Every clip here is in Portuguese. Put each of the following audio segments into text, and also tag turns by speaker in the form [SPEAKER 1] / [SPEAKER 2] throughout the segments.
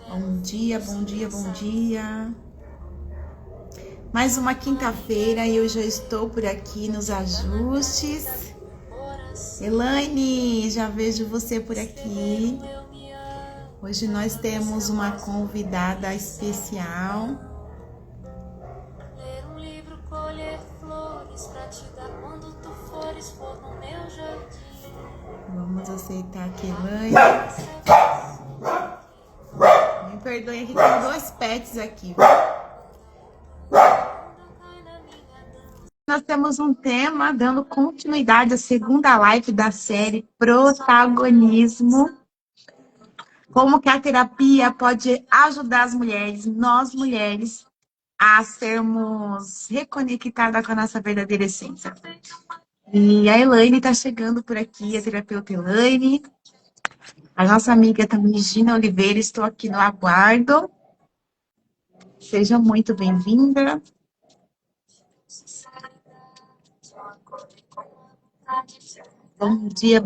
[SPEAKER 1] Bom dia, bom dia, bom dia. Mais uma quinta-feira e eu já estou por aqui nos ajustes. Elaine, já vejo você por aqui. Hoje nós temos uma convidada especial. Ler um livro, colher flores pra te dar quando tu fores for no meu jardim. Vamos aceitar aqui, Elaine. Me perdoem aqui, tem dois pets aqui. Nós temos um tema dando continuidade à segunda live da série Protagonismo. Como que a terapia pode ajudar as mulheres, nós mulheres, a sermos reconectadas com a nossa verdadeira essência. E a Elaine está chegando por aqui, a terapeuta Elaine. A nossa amiga também, Gina Oliveira, estou aqui no aguardo. Seja muito bem-vinda. Bom dia,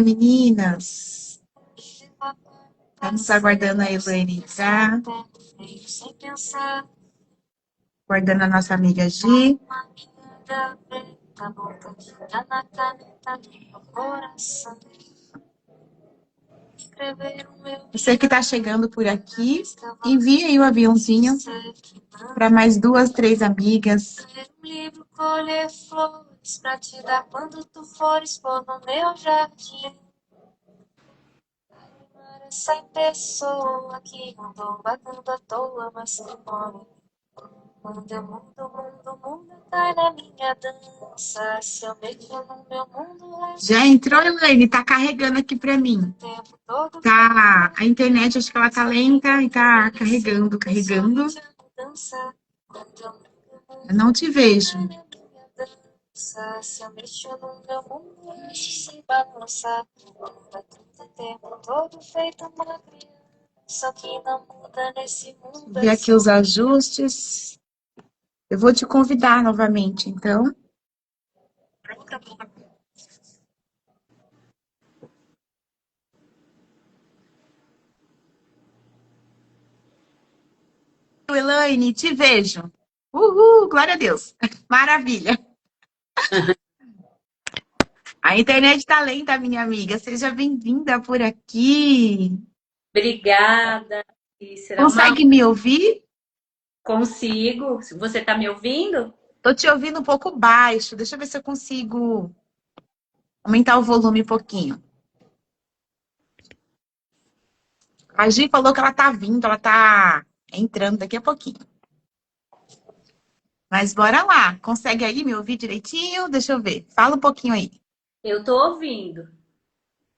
[SPEAKER 1] meninas. Estamos aguardando a Elaine, tá? Aguardando a nossa amiga Gi. Você que está chegando por aqui, envie aí o aviãozinho para mais 2, 3 amigas. Colher flores pra te dar quando tu fores pôr no meu jardim. Essa pessoa que andou batendo à toa, mas que morre. Mundo tá na minha dança. Se eu mexo no meu mundo. Já entrou, Elaine? Tá carregando aqui pra mim. Tá. A internet, acho que ela tá lenta e tá carregando. Eu não te vejo. Se eu mexo no meu mundo, se balançar. Tempo todo feito uma criança que não muda nesse mundo. Ver aqui os ajustes. Eu vou te convidar novamente, então. Elaine, te vejo. Uhul, glória a Deus. Maravilha. A internet tá lenta, minha amiga. Seja bem-vinda por aqui.
[SPEAKER 2] Obrigada.
[SPEAKER 1] Consegue me ouvir?
[SPEAKER 2] Consigo. Você está me ouvindo?
[SPEAKER 1] Tô te ouvindo um pouco baixo. Deixa eu ver se eu consigo aumentar o volume um pouquinho. A Gi falou que ela tá vindo, ela tá entrando daqui a pouquinho. Mas bora lá. Consegue aí me ouvir direitinho? Deixa eu ver. Fala um pouquinho aí.
[SPEAKER 2] Eu tô ouvindo.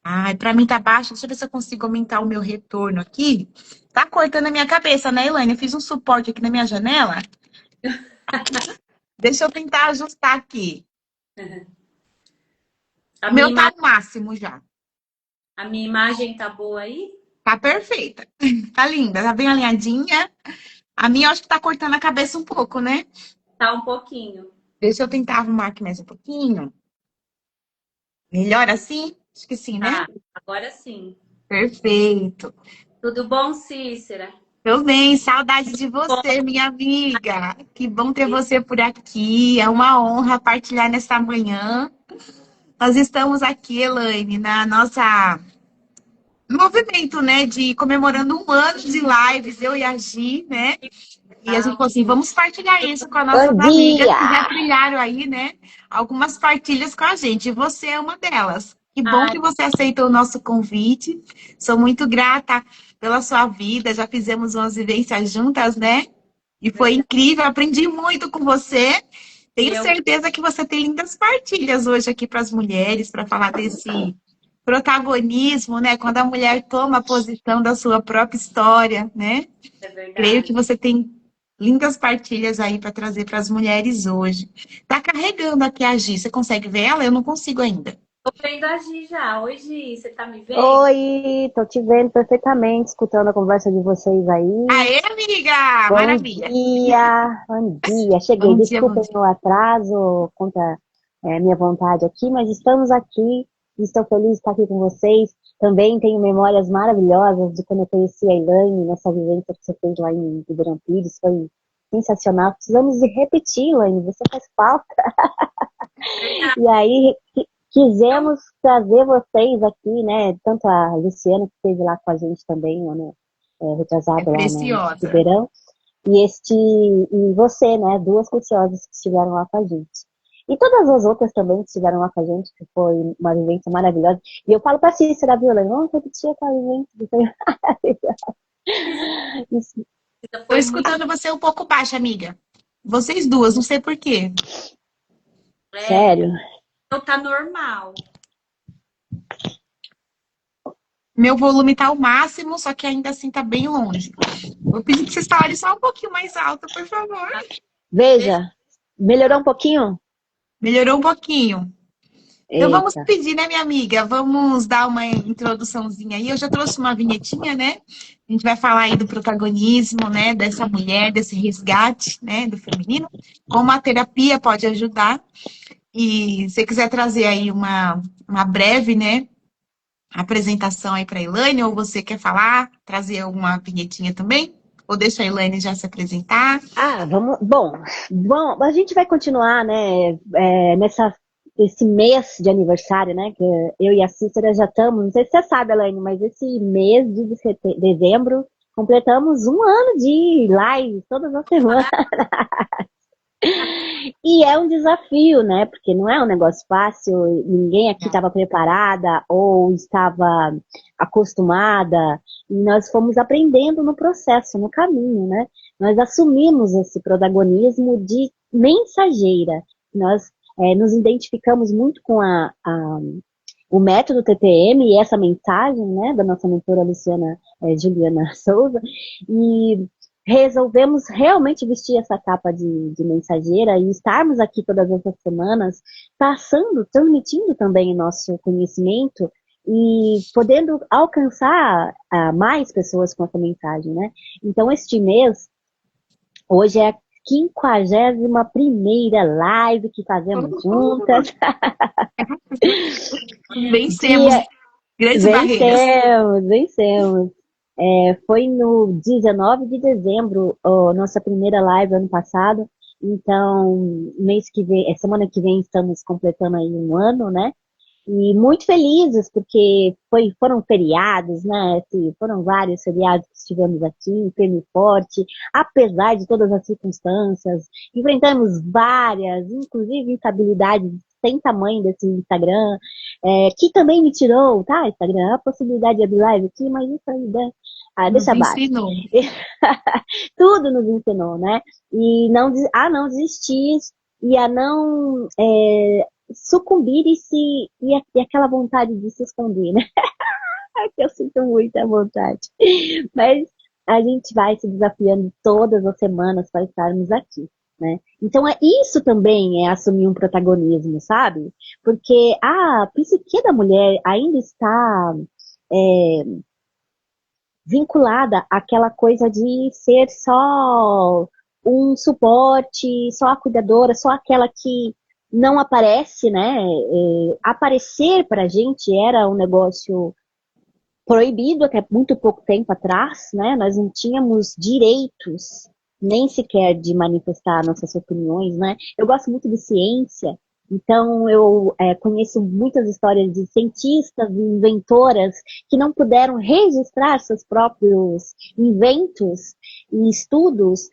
[SPEAKER 1] Ai, pra mim tá baixo. Deixa eu ver se eu consigo aumentar o meu retorno aqui. Tá cortando a minha cabeça, né, Elaine? Eu fiz um suporte aqui na minha janela. Deixa eu tentar ajustar aqui. O meu tá ao máximo já.
[SPEAKER 2] A minha imagem tá boa aí?
[SPEAKER 1] Tá perfeita. Tá linda, tá bem alinhadinha. A minha eu acho que tá cortando a cabeça um pouco, né?
[SPEAKER 2] Tá um pouquinho.
[SPEAKER 1] Deixa eu tentar arrumar aqui mais um pouquinho. Melhor assim? Acho que sim, né?
[SPEAKER 2] Ah, agora sim.
[SPEAKER 1] Perfeito.
[SPEAKER 2] Tudo bom, Cícera?
[SPEAKER 1] Tô bem, saudade de você, minha amiga. Que bom ter você por aqui. É uma honra partilhar nessa manhã. Nós estamos aqui, Elaine, na nossa movimento, né, de comemorando 1 ano de lives, eu e a Gi, né? E a gente falou assim, vamos partilhar isso com as nossas amigas que já trilharam aí, né? Algumas partilhas com a gente. E você é uma delas. Que bom que você aceitou o nosso convite. Sou muito grata pela sua vida. Já fizemos umas vivências juntas, né? E foi incrível. Aprendi muito com você. Tenho certeza que você tem lindas partilhas hoje aqui para as mulheres, para falar desse protagonismo, né? Quando a mulher toma a posição da sua própria história, né?
[SPEAKER 2] É verdade.
[SPEAKER 1] Creio que você tem lindas partilhas aí para trazer para as mulheres hoje. Tá carregando aqui a Gi. Você consegue ver ela? Eu não consigo ainda.
[SPEAKER 2] Tô vendo a Gi já. Oi, Gi, você tá me vendo?
[SPEAKER 3] Oi, tô te vendo perfeitamente, escutando a conversa de vocês aí.
[SPEAKER 1] Aê, amiga!
[SPEAKER 3] Bom
[SPEAKER 1] Maravilha!
[SPEAKER 3] bom dia. Cheguei,
[SPEAKER 1] Bom dia,
[SPEAKER 3] desculpem o atraso, contra minha vontade aqui, mas estamos aqui Estou feliz de estar aqui com vocês. Também tenho memórias maravilhosas de quando eu conheci a Elaine, nessa vivência que você fez lá em Ribeirão Pires. Foi sensacional. Precisamos de repetir, Elaine, você faz falta. E aí, quisemos trazer vocês aqui, né? Tanto a Luciana, que esteve lá com a gente também, né? Retrasado lá no
[SPEAKER 1] preciosa.
[SPEAKER 3] Ribeirão. E você, né? Duas preciosas que estiveram lá com a gente. E todas as outras também que estiveram lá com a gente, que foi uma vivência maravilhosa. E eu falo pra Cícera, viu, Elaine? Vamos repetir aquela vivência que foi maravilhosa. Isso.
[SPEAKER 1] Tô escutando você um pouco baixa, amiga. Vocês duas, não sei por quê.
[SPEAKER 3] Sério?
[SPEAKER 2] Então tá normal.
[SPEAKER 1] Meu volume tá ao máximo, só que ainda assim tá bem longe. Vou pedir que vocês falarem só um pouquinho mais alto, por favor.
[SPEAKER 3] Veja, melhorou um pouquinho?
[SPEAKER 1] Melhorou um pouquinho. Então vamos
[SPEAKER 3] Eita.
[SPEAKER 1] pedir, né, minha amiga? Vamos dar uma introduçãozinha aí. Eu já trouxe uma vinhetinha, né? A gente vai falar aí do protagonismo, né, dessa mulher, desse resgate, né, do feminino. Como a terapia pode ajudar. E se você quiser trazer aí uma breve, né, apresentação aí para a Elaine, ou você quer falar, trazer alguma vinhetinha também? Ou deixa a Elaine já se apresentar?
[SPEAKER 3] Vamos. Bom, a gente vai continuar, né, esse mês de aniversário, né, que eu e a Cícera já estamos, não sei se você sabe, Elaine, mas esse mês de dezembro completamos um ano de live todas as semanas. E é um desafio, né? Porque não é um negócio fácil, ninguém aqui estava preparada ou estava acostumada, e nós fomos aprendendo no processo, no caminho, né? Nós assumimos esse protagonismo de mensageira. Nós nos identificamos muito com o método TPM e essa mensagem, né, da nossa mentora Luciana Juliana Souza, e resolvemos realmente vestir essa capa de mensageira e estarmos aqui todas essas semanas, passando, transmitindo também o nosso conhecimento e podendo alcançar mais pessoas com essa mensagem, né? Então, este mês, hoje é a 51ª live que fazemos juntas.
[SPEAKER 1] Vencemos grandes barreiras.
[SPEAKER 3] Vencemos. Foi no 19 de dezembro, nossa primeira live ano passado. Então, semana que vem estamos completando aí um ano, né? E muito felizes, porque foram feriados, né? Assim, foram vários feriados que estivemos aqui, firme e forte, apesar de todas as circunstâncias. Enfrentamos várias, inclusive instabilidades sem tamanho desse Instagram, que também me tirou, tá, Instagram, a possibilidade de abrir live aqui, mas isso aí, né? Deixa abaixo. Tudo nos ensinou, né? E não desistir e a não sucumbir e aquela vontade de se esconder, né? Eu sinto muita vontade. Mas a gente vai se desafiando todas as semanas para estarmos aqui, né? Então, isso também é assumir um protagonismo, sabe? Porque a psique da mulher ainda está vinculada àquela coisa de ser só um suporte, só a cuidadora, só aquela que não aparece, né? Aparecer pra gente era um negócio proibido até muito pouco tempo atrás, né? Nós não tínhamos direitos nem sequer de manifestar nossas opiniões, né? Eu gosto muito de ciência, então eu conheço muitas histórias de cientistas e inventoras que não puderam registrar seus próprios inventos e estudos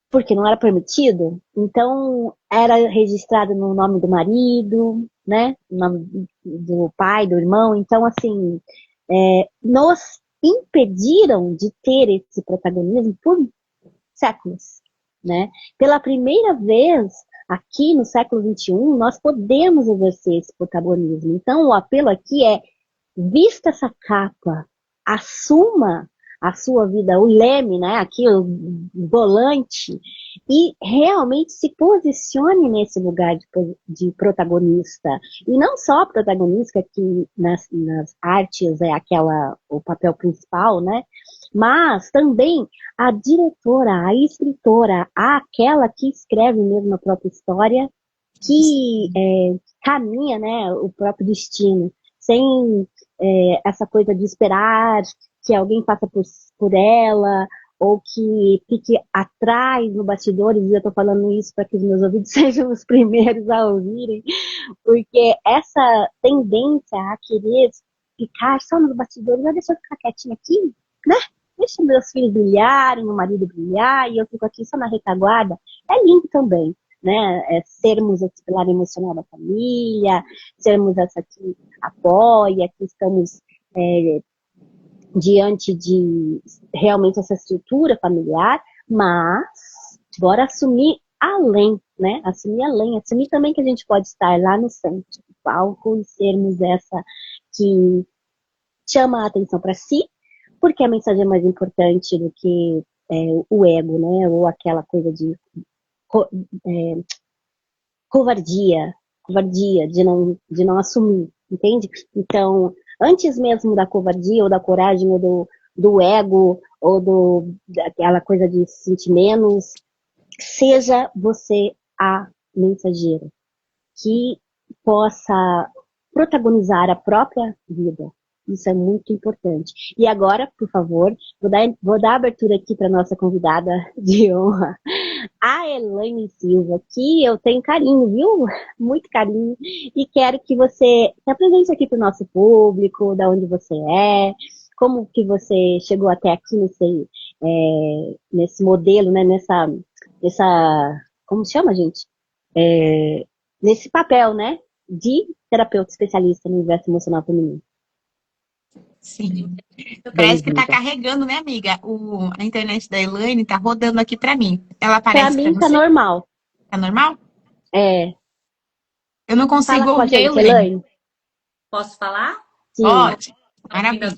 [SPEAKER 3] porque não era permitido. Então era registrado no nome do marido, né? No nome do pai, do irmão. Então, assim, nos impediram de ter esse protagonismo por séculos, né? Pela primeira vez, aqui no século XXI, nós podemos exercer esse protagonismo. Então, o apelo aqui é: vista essa capa, assuma a sua vida, o leme, né? Aqui o volante, e realmente se posicione nesse lugar de protagonista. E não só protagonista, que nas artes é o papel principal, né? Mas também a diretora, a escritora, aquela que escreve mesmo a própria história que caminha, né, o próprio destino, sem essa coisa de esperar que alguém faça por ela, ou que fique atrás no bastidores, e eu tô falando isso para que os meus ouvidos sejam os primeiros a ouvirem, porque essa tendência a querer ficar só nos bastidores, deixa eu ficar quietinha aqui, né? Deixa meus filhos brilharem, meu marido brilhar, e eu fico aqui só na retaguarda. É lindo também, né? Sermos esse pilar emocional da família, sermos essa que apoia, que estamos diante de realmente essa estrutura familiar, mas bora assumir além, né? Assumir também que a gente pode estar lá no centro do palco e sermos essa que chama a atenção para si, porque a mensagem é mais importante do que o ego, né? Ou aquela coisa de covardia de não assumir, entende? Então, antes mesmo da covardia ou da coragem ou do ego ou daquela coisa de se sentir menos, seja você a mensageira que possa protagonizar a própria vida. Isso é muito importante. E agora, por favor, vou dar abertura aqui para nossa convidada de honra, a Elaine Silva, que eu tenho carinho, viu? Muito carinho. E quero que você se apresente aqui para o nosso público, da onde você é, como que você chegou até aqui nesse modelo, né? Como se chama, gente? Nesse papel, né? De terapeuta especialista no universo emocional feminino.
[SPEAKER 1] Sim. Parece que tá carregando, né, amiga? A internet da Elaine tá rodando aqui pra mim. Ela aparece pra
[SPEAKER 3] mim tá
[SPEAKER 1] você?
[SPEAKER 3] normal.
[SPEAKER 1] Tá normal?
[SPEAKER 3] É.
[SPEAKER 1] Eu não consigo
[SPEAKER 3] Fala com a
[SPEAKER 1] ouvir a
[SPEAKER 3] gente,
[SPEAKER 1] Elaine.
[SPEAKER 3] Elaine.
[SPEAKER 2] Posso falar?
[SPEAKER 3] Sim.
[SPEAKER 1] Pode. Maravilha.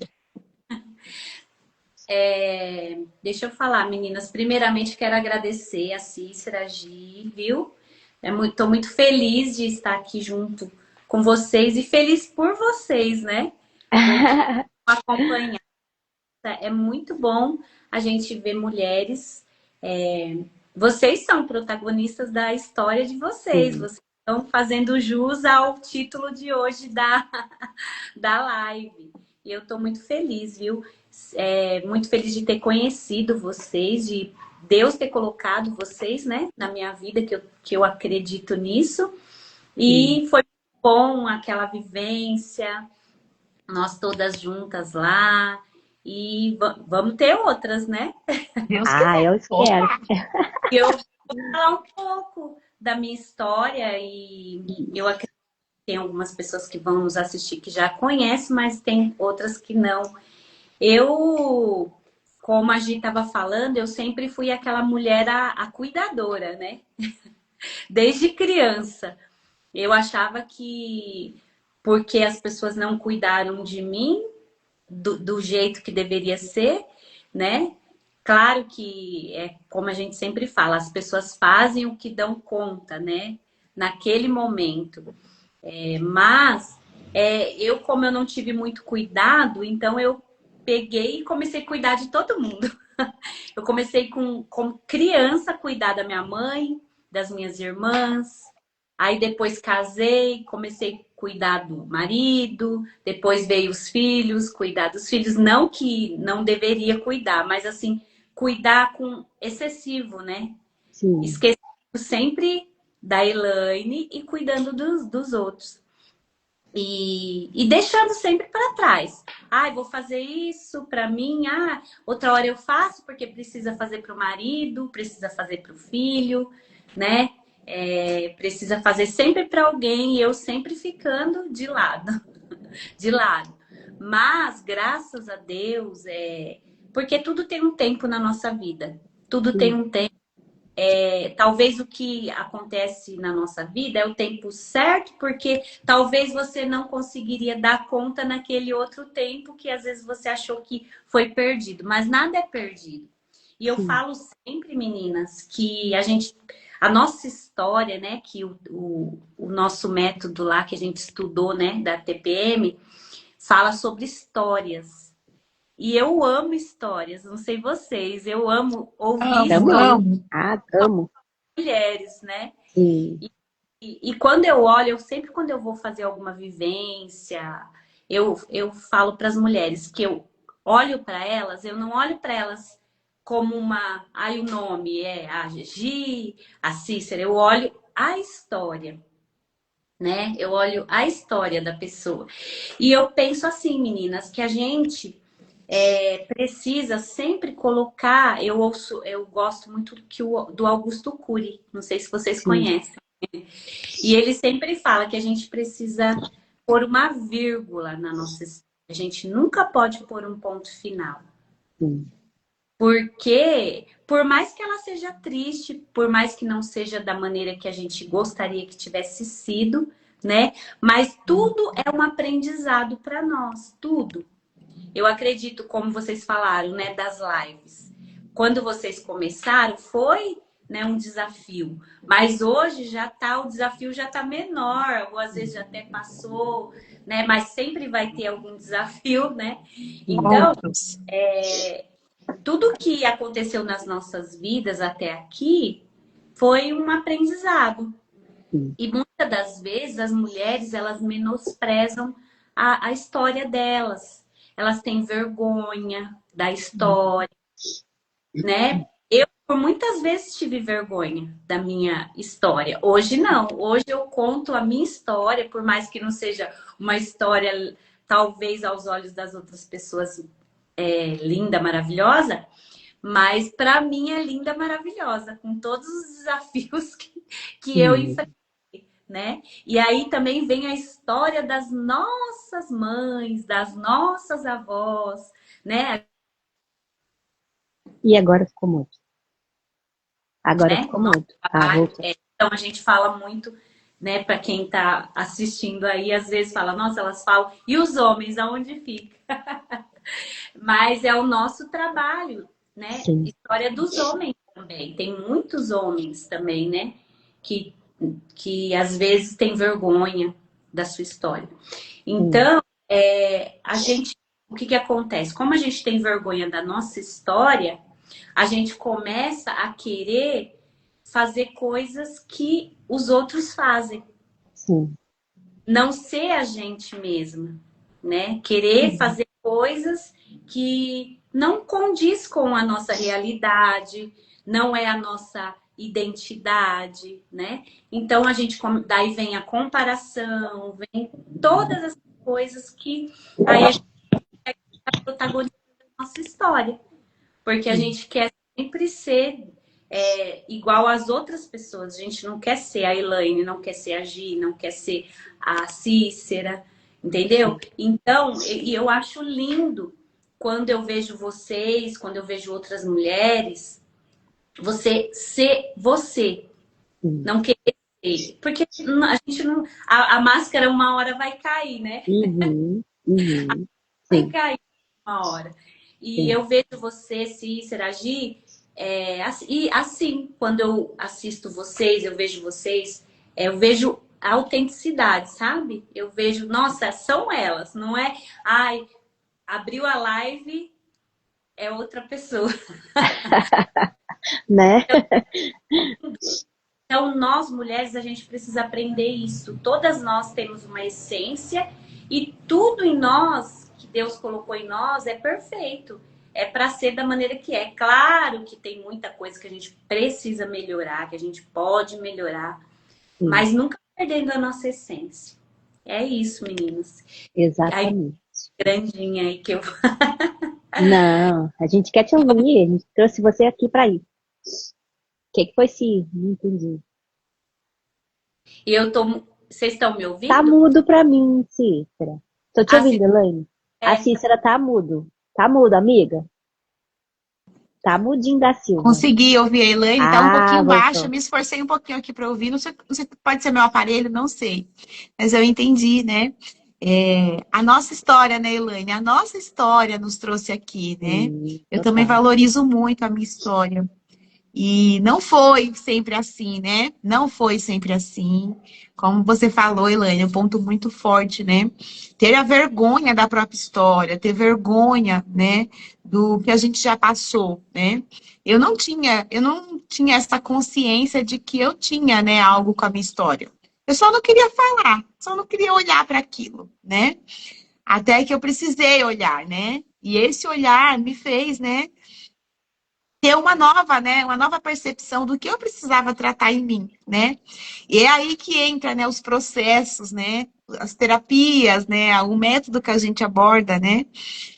[SPEAKER 2] Deixa eu falar, meninas. Primeiramente, quero agradecer a Cícera, a Gi, viu? Tô muito feliz de estar aqui junto com vocês e feliz por vocês, né? Acompanhar. É muito bom a gente ver mulheres. Vocês são protagonistas da história de vocês.
[SPEAKER 3] Sim.
[SPEAKER 2] Vocês estão fazendo jus ao título de hoje da live. E eu estou muito feliz, viu? Muito feliz de ter conhecido vocês, de Deus ter colocado vocês, né, na minha vida, que eu acredito nisso. E foi bom aquela vivência, nós todas juntas lá. E vamos ter outras, né?
[SPEAKER 1] Deus quiser.
[SPEAKER 3] Eu espero.
[SPEAKER 2] Eu vou falar um pouco da minha história e eu acredito que tem algumas pessoas que vão nos assistir que já conhecem, mas tem outras que não. Eu, como a Gi estava falando, eu sempre fui aquela mulher a cuidadora, né? Desde criança. Eu achava que porque as pessoas não cuidaram de mim do jeito que deveria ser, né? Claro que como a gente sempre fala, as pessoas fazem o que dão conta, né? Naquele momento. Mas como eu não tive muito cuidado, então eu peguei e comecei a cuidar de todo mundo. Eu comecei como criança a cuidar da minha mãe, das minhas irmãs. Aí depois casei, comecei a cuidar do marido. Depois veio os filhos, cuidar dos filhos. Não que não deveria cuidar, mas assim, cuidar com excessivo, né?
[SPEAKER 3] Sim.
[SPEAKER 2] Esquecendo sempre da Elaine e cuidando dos outros. E deixando sempre para trás. Vou fazer isso para mim. Outra hora eu faço porque precisa fazer para o marido, precisa fazer para o filho, né? Precisa fazer sempre para alguém e eu sempre ficando de lado, de lado. Mas graças a Deus, porque tudo tem um tempo na nossa vida. Tudo tem um tempo. Talvez o que acontece na nossa vida é o tempo certo, porque talvez você não conseguiria dar conta naquele outro tempo que às vezes você achou que foi perdido, mas nada é perdido. E eu falo sempre, meninas, que a nossa história, né, que o nosso método lá que a gente estudou, né, da TPM, fala sobre histórias. E eu amo histórias, não sei vocês, eu amo ouvir histórias.
[SPEAKER 3] Amo.
[SPEAKER 2] Mulheres, né?
[SPEAKER 3] Sim.
[SPEAKER 2] E quando eu olho, eu sempre quando eu vou fazer alguma vivência, eu falo para as mulheres que eu olho para elas, eu não olho para elas como uma, ai, o nome é a Gi, a Cícera, eu olho a história, né? Eu olho a história da pessoa. E eu penso assim, meninas, que a gente precisa sempre colocar. Eu gosto muito do Augusto Cury, não sei se vocês
[SPEAKER 3] Sim,
[SPEAKER 2] conhecem. E ele sempre fala que a gente precisa pôr uma vírgula na nossa história. A gente nunca pode pôr um ponto final.
[SPEAKER 3] sim.
[SPEAKER 2] Porque, por mais que ela seja triste, por mais que não seja da maneira que a gente gostaria que tivesse sido, né? Mas tudo é um aprendizado para nós, tudo. Eu acredito, como vocês falaram, né, das lives. Quando vocês começaram, foi, né, um desafio. Mas hoje o desafio já está menor, ou às vezes já até passou, né? Mas sempre vai ter algum desafio, né? Então,
[SPEAKER 1] Outros.
[SPEAKER 2] tudo que aconteceu nas nossas vidas até aqui foi um aprendizado.
[SPEAKER 3] Sim.
[SPEAKER 2] E muitas das vezes as mulheres, elas menosprezam a história delas. Elas têm vergonha da história, né? Eu, por muitas vezes, tive vergonha da minha história. Hoje não. Hoje eu conto a minha história, por mais que não seja uma história, talvez aos olhos das outras pessoas, linda, maravilhosa, mas para mim é linda, maravilhosa, com todos os desafios que eu
[SPEAKER 3] Sim.
[SPEAKER 2] enfrentei, né? E aí também vem a história das nossas mães, das nossas avós, né?
[SPEAKER 3] E agora ficou mudo. Agora
[SPEAKER 2] Né?
[SPEAKER 3] ficou
[SPEAKER 2] O nosso
[SPEAKER 3] mudo. Ah,
[SPEAKER 2] trabalho.
[SPEAKER 3] voltou.
[SPEAKER 2] Então a gente fala muito, né? Para quem está assistindo aí, às vezes fala, nossa, elas falam, e os homens, aonde fica? Mas é o nosso trabalho, né?
[SPEAKER 3] Sim.
[SPEAKER 2] História dos homens também. Tem muitos homens também, né? Que, que às vezes têm vergonha da sua história.
[SPEAKER 3] Sim.
[SPEAKER 2] Então, o que acontece? Como a gente tem vergonha da nossa história, a gente começa a querer fazer coisas que os outros fazem.
[SPEAKER 3] Sim.
[SPEAKER 2] Não ser a gente mesma, né? Querer fazer coisas que não condiz com a nossa realidade, não é a nossa identidade, né? Então a gente daí vem a comparação, vem todas as coisas que aí a gente é protagonista da nossa história, porque a
[SPEAKER 3] Sim.
[SPEAKER 2] gente quer sempre ser igual às outras pessoas. A gente não quer ser a Elaine, não quer ser a Gi, não quer ser a Cícera, entendeu? Então, e eu acho lindo quando eu vejo vocês, quando eu vejo outras mulheres, você ser você,
[SPEAKER 3] Sim.
[SPEAKER 2] não querer ser. Porque a gente não. A máscara uma hora vai cair, né?
[SPEAKER 3] Uhum. Uhum.
[SPEAKER 2] Vai
[SPEAKER 3] Sim.
[SPEAKER 2] cair uma hora. E
[SPEAKER 3] Sim.
[SPEAKER 2] eu vejo você, Cícera, agir. E assim, quando eu assisto vocês, eu vejo vocês, eu vejo a autenticidade, sabe? Eu vejo, nossa, são elas, não é? Ai, abriu a live, é outra pessoa.
[SPEAKER 3] Né?
[SPEAKER 2] Então, nós mulheres, a gente precisa aprender isso. Todas nós temos uma essência e tudo em nós, que Deus colocou em nós, é perfeito. É para ser da maneira que é. Claro que tem muita coisa que a gente precisa melhorar, que a gente pode melhorar,
[SPEAKER 3] Sim.
[SPEAKER 2] mas nunca perdendo a nossa essência. É isso, meninas. Aí,
[SPEAKER 3] Exatamente.
[SPEAKER 2] grandinha aí que eu.
[SPEAKER 3] Não, a gente quer te ouvir. A gente trouxe você aqui para isso. O que foi, sim? Não entendi.
[SPEAKER 2] E eu tô. Vocês estão me
[SPEAKER 3] Tá
[SPEAKER 2] ouvindo?
[SPEAKER 3] mudo pra mim, Cícera. Tô te
[SPEAKER 2] Assim,
[SPEAKER 3] ouvindo, Elaine. A Cícera tá mudo. Tá mudo, amiga? Tá mudinho da Silva.
[SPEAKER 1] Consegui ouvir a Elaine, tá um
[SPEAKER 3] Ah,
[SPEAKER 1] pouquinho baixo,
[SPEAKER 3] voltou.
[SPEAKER 1] me esforcei um pouquinho aqui para ouvir. Não sei, pode ser meu aparelho, não sei. Mas eu entendi, né? A nossa história, né, Elaine? A nossa história nos trouxe aqui, né? Eu também
[SPEAKER 3] Total.
[SPEAKER 1] valorizo muito a minha história. E não foi sempre assim, né? Não foi sempre assim. Como você falou, Elaine, um ponto muito forte, né? Ter a vergonha da própria história, ter vergonha, né, do que a gente já passou, né? Eu não tinha essa consciência de que eu tinha, né, algo com a minha história. Eu só não queria falar, só não queria olhar para aquilo, né? Até que eu precisei olhar, né? E esse olhar me fez, né, ter uma nova, né, uma nova percepção do que eu precisava tratar em mim, né? E é aí que entra, né, os processos, né, as terapias, né, o método que a gente aborda, né?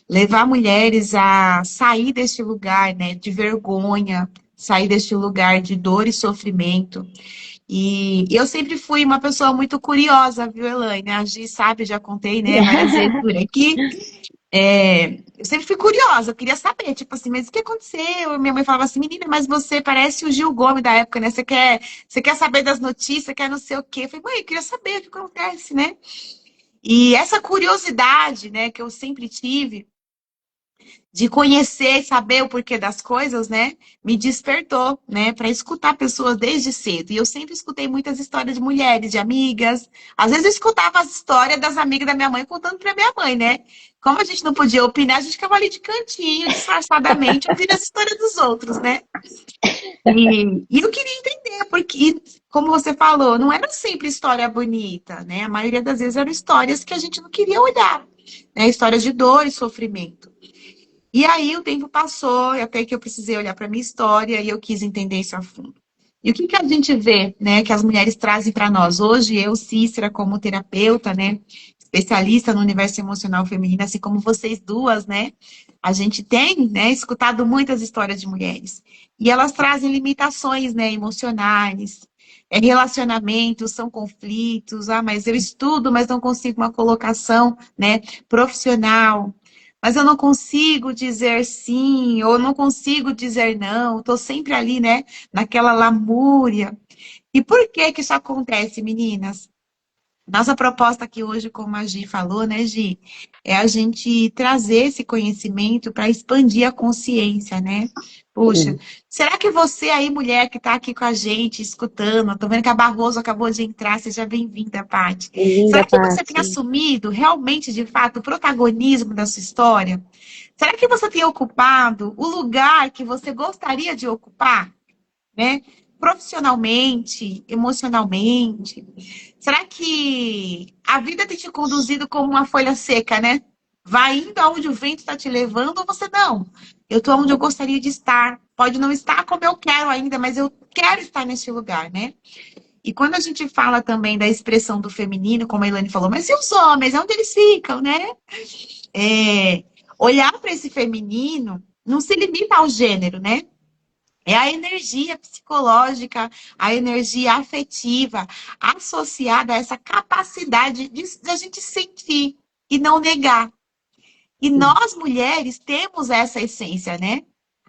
[SPEAKER 1] Levar mulheres a sair deste lugar, né, de vergonha, sair deste lugar de dor e sofrimento. E eu sempre fui uma pessoa muito curiosa, viu, Elaine? A Gi sabe, já contei, né, várias vezes por aqui. Eu sempre fui curiosa, eu queria saber, tipo assim, mas o que aconteceu? Minha mãe falava assim, menina, mas você parece o Gil Gomes da época, né? Você quer saber das notícias, quer não sei o quê. Eu falei, mãe, eu queria saber o que acontece, né? E essa curiosidade, né, que eu sempre tive, de conhecer e saber o porquê das coisas, né, me despertou, né, para escutar pessoas desde cedo. E eu sempre escutei muitas histórias de mulheres, de amigas. Às vezes eu escutava as histórias das amigas da minha mãe contando para minha mãe, né? Como a gente não podia opinar, a gente ficava ali de cantinho, disfarçadamente, ouvindo as histórias dos outros, né? E eu queria entender, porque, como você falou, não era sempre história bonita, né? A maioria das vezes eram histórias que a gente não queria olhar, né? Histórias de dor e sofrimento. E aí o tempo passou, e até que eu precisei olhar para a minha história e eu quis entender isso a fundo. E o que que a gente vê, né, que as mulheres trazem para nós hoje, eu, Cícera, como terapeuta, né, especialista no universo emocional feminino, assim como vocês duas, né, a gente tem, né, escutado muitas histórias de mulheres. E elas trazem limitações, né, emocionais, relacionamentos, são conflitos, mas eu estudo, mas não consigo uma colocação, né, profissional, mas eu não consigo dizer sim, ou não consigo dizer não, estou sempre ali, né, naquela lamúria. E por que que isso acontece, meninas? Nossa proposta aqui hoje, como a Gi falou, né, Gi, é a gente trazer esse conhecimento para expandir a consciência, né? Puxa, será que você aí, mulher que está aqui com a gente, escutando, tô vendo que a Barroso acabou de entrar, seja bem-vinda, Paty.
[SPEAKER 3] Linda,
[SPEAKER 1] Será que você tem
[SPEAKER 3] Paty.
[SPEAKER 1] assumido realmente, de fato, o protagonismo da sua história? Será que você tem ocupado o lugar que você gostaria de ocupar, né? Profissionalmente, emocionalmente? Será que a vida tem te conduzido como uma folha seca, né? Vai indo aonde o vento está te levando ou você não? Eu estou onde eu gostaria de estar. Pode não estar como eu quero ainda, mas eu quero estar nesse lugar, né? E quando a gente fala também da expressão do feminino, como a Ilane falou, mas e os homens? Onde eles ficam, né? Olhar para esse feminino não se limita ao gênero, né? É a energia psicológica, a energia afetiva associada a essa capacidade de a gente sentir e não negar. E nós, mulheres, temos essa essência, né?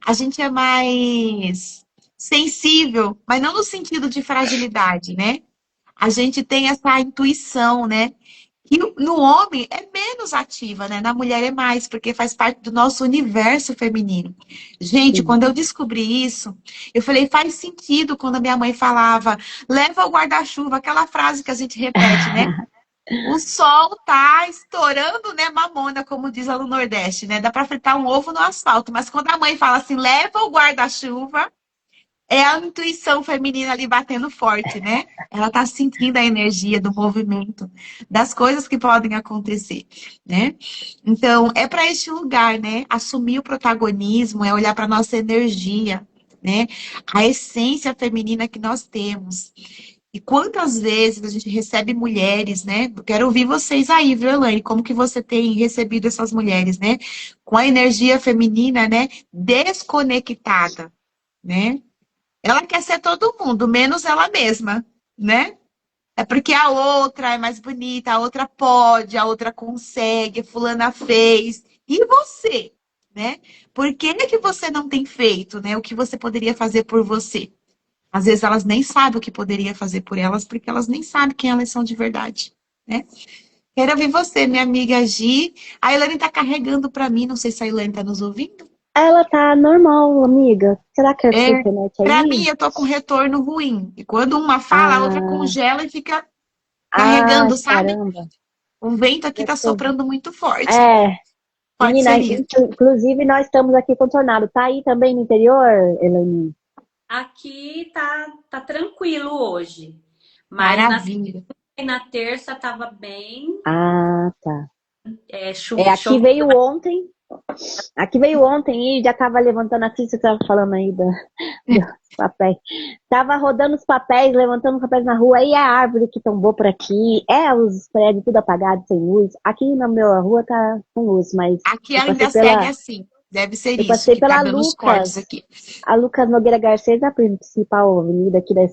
[SPEAKER 1] A gente é mais sensível, mas não no sentido de fragilidade, né? A gente tem essa intuição, né? E no homem é menos ativa, né? Na mulher é mais, porque faz parte do nosso universo feminino. Gente, quando eu descobri isso, eu falei, faz sentido quando a minha mãe falava, leva o guarda-chuva, aquela frase que a gente repete, né? O sol tá estourando, né, mamona, como diz lá no Nordeste, né? Dá para fritar um ovo no asfalto, mas quando a mãe fala assim, leva o guarda-chuva, é a intuição feminina ali batendo forte, né? Ela tá sentindo a energia do movimento, das coisas que podem acontecer, né? Então, é para este lugar, né? Assumir o protagonismo, é olhar para nossa energia, né? A essência feminina que nós temos. E quantas vezes a gente recebe mulheres, né? Eu quero ouvir vocês aí, viu, Elaine? Como que você tem recebido essas mulheres, né? Com a energia feminina, né? Desconectada, né? Ela quer ser todo mundo, menos ela mesma, né? É porque a outra é mais bonita, a outra pode, a outra consegue, a fulana fez. E você, né? Por que que você não tem feito, né? O que você poderia fazer por você? Às vezes elas nem sabem o que poderia fazer por elas, porque elas nem sabem quem elas são de verdade, né? Quero ouvir você, minha amiga Gi. A Elaine tá carregando para mim, não sei se a Elaine tá nos ouvindo.
[SPEAKER 3] Ela tá normal, amiga. Será que é a sua
[SPEAKER 1] É,
[SPEAKER 3] internet
[SPEAKER 1] para
[SPEAKER 3] aí?
[SPEAKER 1] mim, eu tô com retorno ruim. E quando uma fala, a outra
[SPEAKER 3] Ah,
[SPEAKER 1] congela e fica
[SPEAKER 3] ah,
[SPEAKER 1] carregando, sabe?
[SPEAKER 3] caramba.
[SPEAKER 1] O vento aqui
[SPEAKER 3] Eu
[SPEAKER 1] tá
[SPEAKER 3] tô-
[SPEAKER 1] soprando muito forte.
[SPEAKER 3] É,
[SPEAKER 1] Pode
[SPEAKER 3] menina,
[SPEAKER 1] ser isso.
[SPEAKER 3] inclusive nós estamos aqui com tornado. Tá aí também no interior, Elaine?
[SPEAKER 2] Aqui tá tranquilo hoje. Mas
[SPEAKER 1] Maravilha.
[SPEAKER 2] na terça tava bem
[SPEAKER 3] Ah, tá.
[SPEAKER 2] chuva.
[SPEAKER 3] Aqui veio ontem e já tava levantando assim, você tava falando aí dos papéis. Tava rodando os papéis, levantando os papéis na rua, e a árvore que tombou por aqui, os prédios tudo apagados, sem luz. Aqui na minha rua tá com luz, mas
[SPEAKER 1] Aqui
[SPEAKER 3] eu passei
[SPEAKER 1] ainda segue
[SPEAKER 3] pela,
[SPEAKER 1] assim. Deve ser
[SPEAKER 3] eu
[SPEAKER 1] isso,
[SPEAKER 3] passei
[SPEAKER 1] que tá
[SPEAKER 3] pela
[SPEAKER 1] dando os cortes
[SPEAKER 3] Lucas,
[SPEAKER 1] aqui.
[SPEAKER 3] a Lucas Nogueira Garcês, a principal avenida aqui da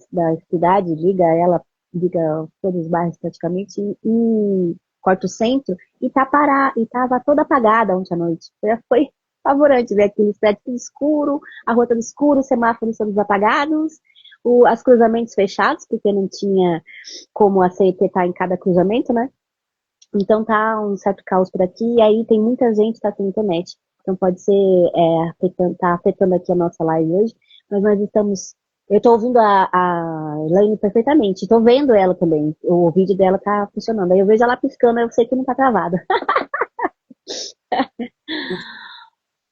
[SPEAKER 3] cidade, liga todos os bairros praticamente, e corta o centro, e tava toda apagada ontem à noite. Foi apavorante ver aqueles prédios tudo escuro, a rua toda escura, os semáforos todos apagados, os cruzamentos fechados, porque não tinha como a CET estar em cada cruzamento, né? Então tá um certo caos por aqui, e aí tem muita gente que tá sem internet. Então pode ser, tá afetando aqui a nossa live hoje, mas nós estamos. Eu tô ouvindo a Elaine perfeitamente, tô vendo ela também. O vídeo dela tá funcionando. Aí eu vejo ela piscando, eu sei que não tá travada.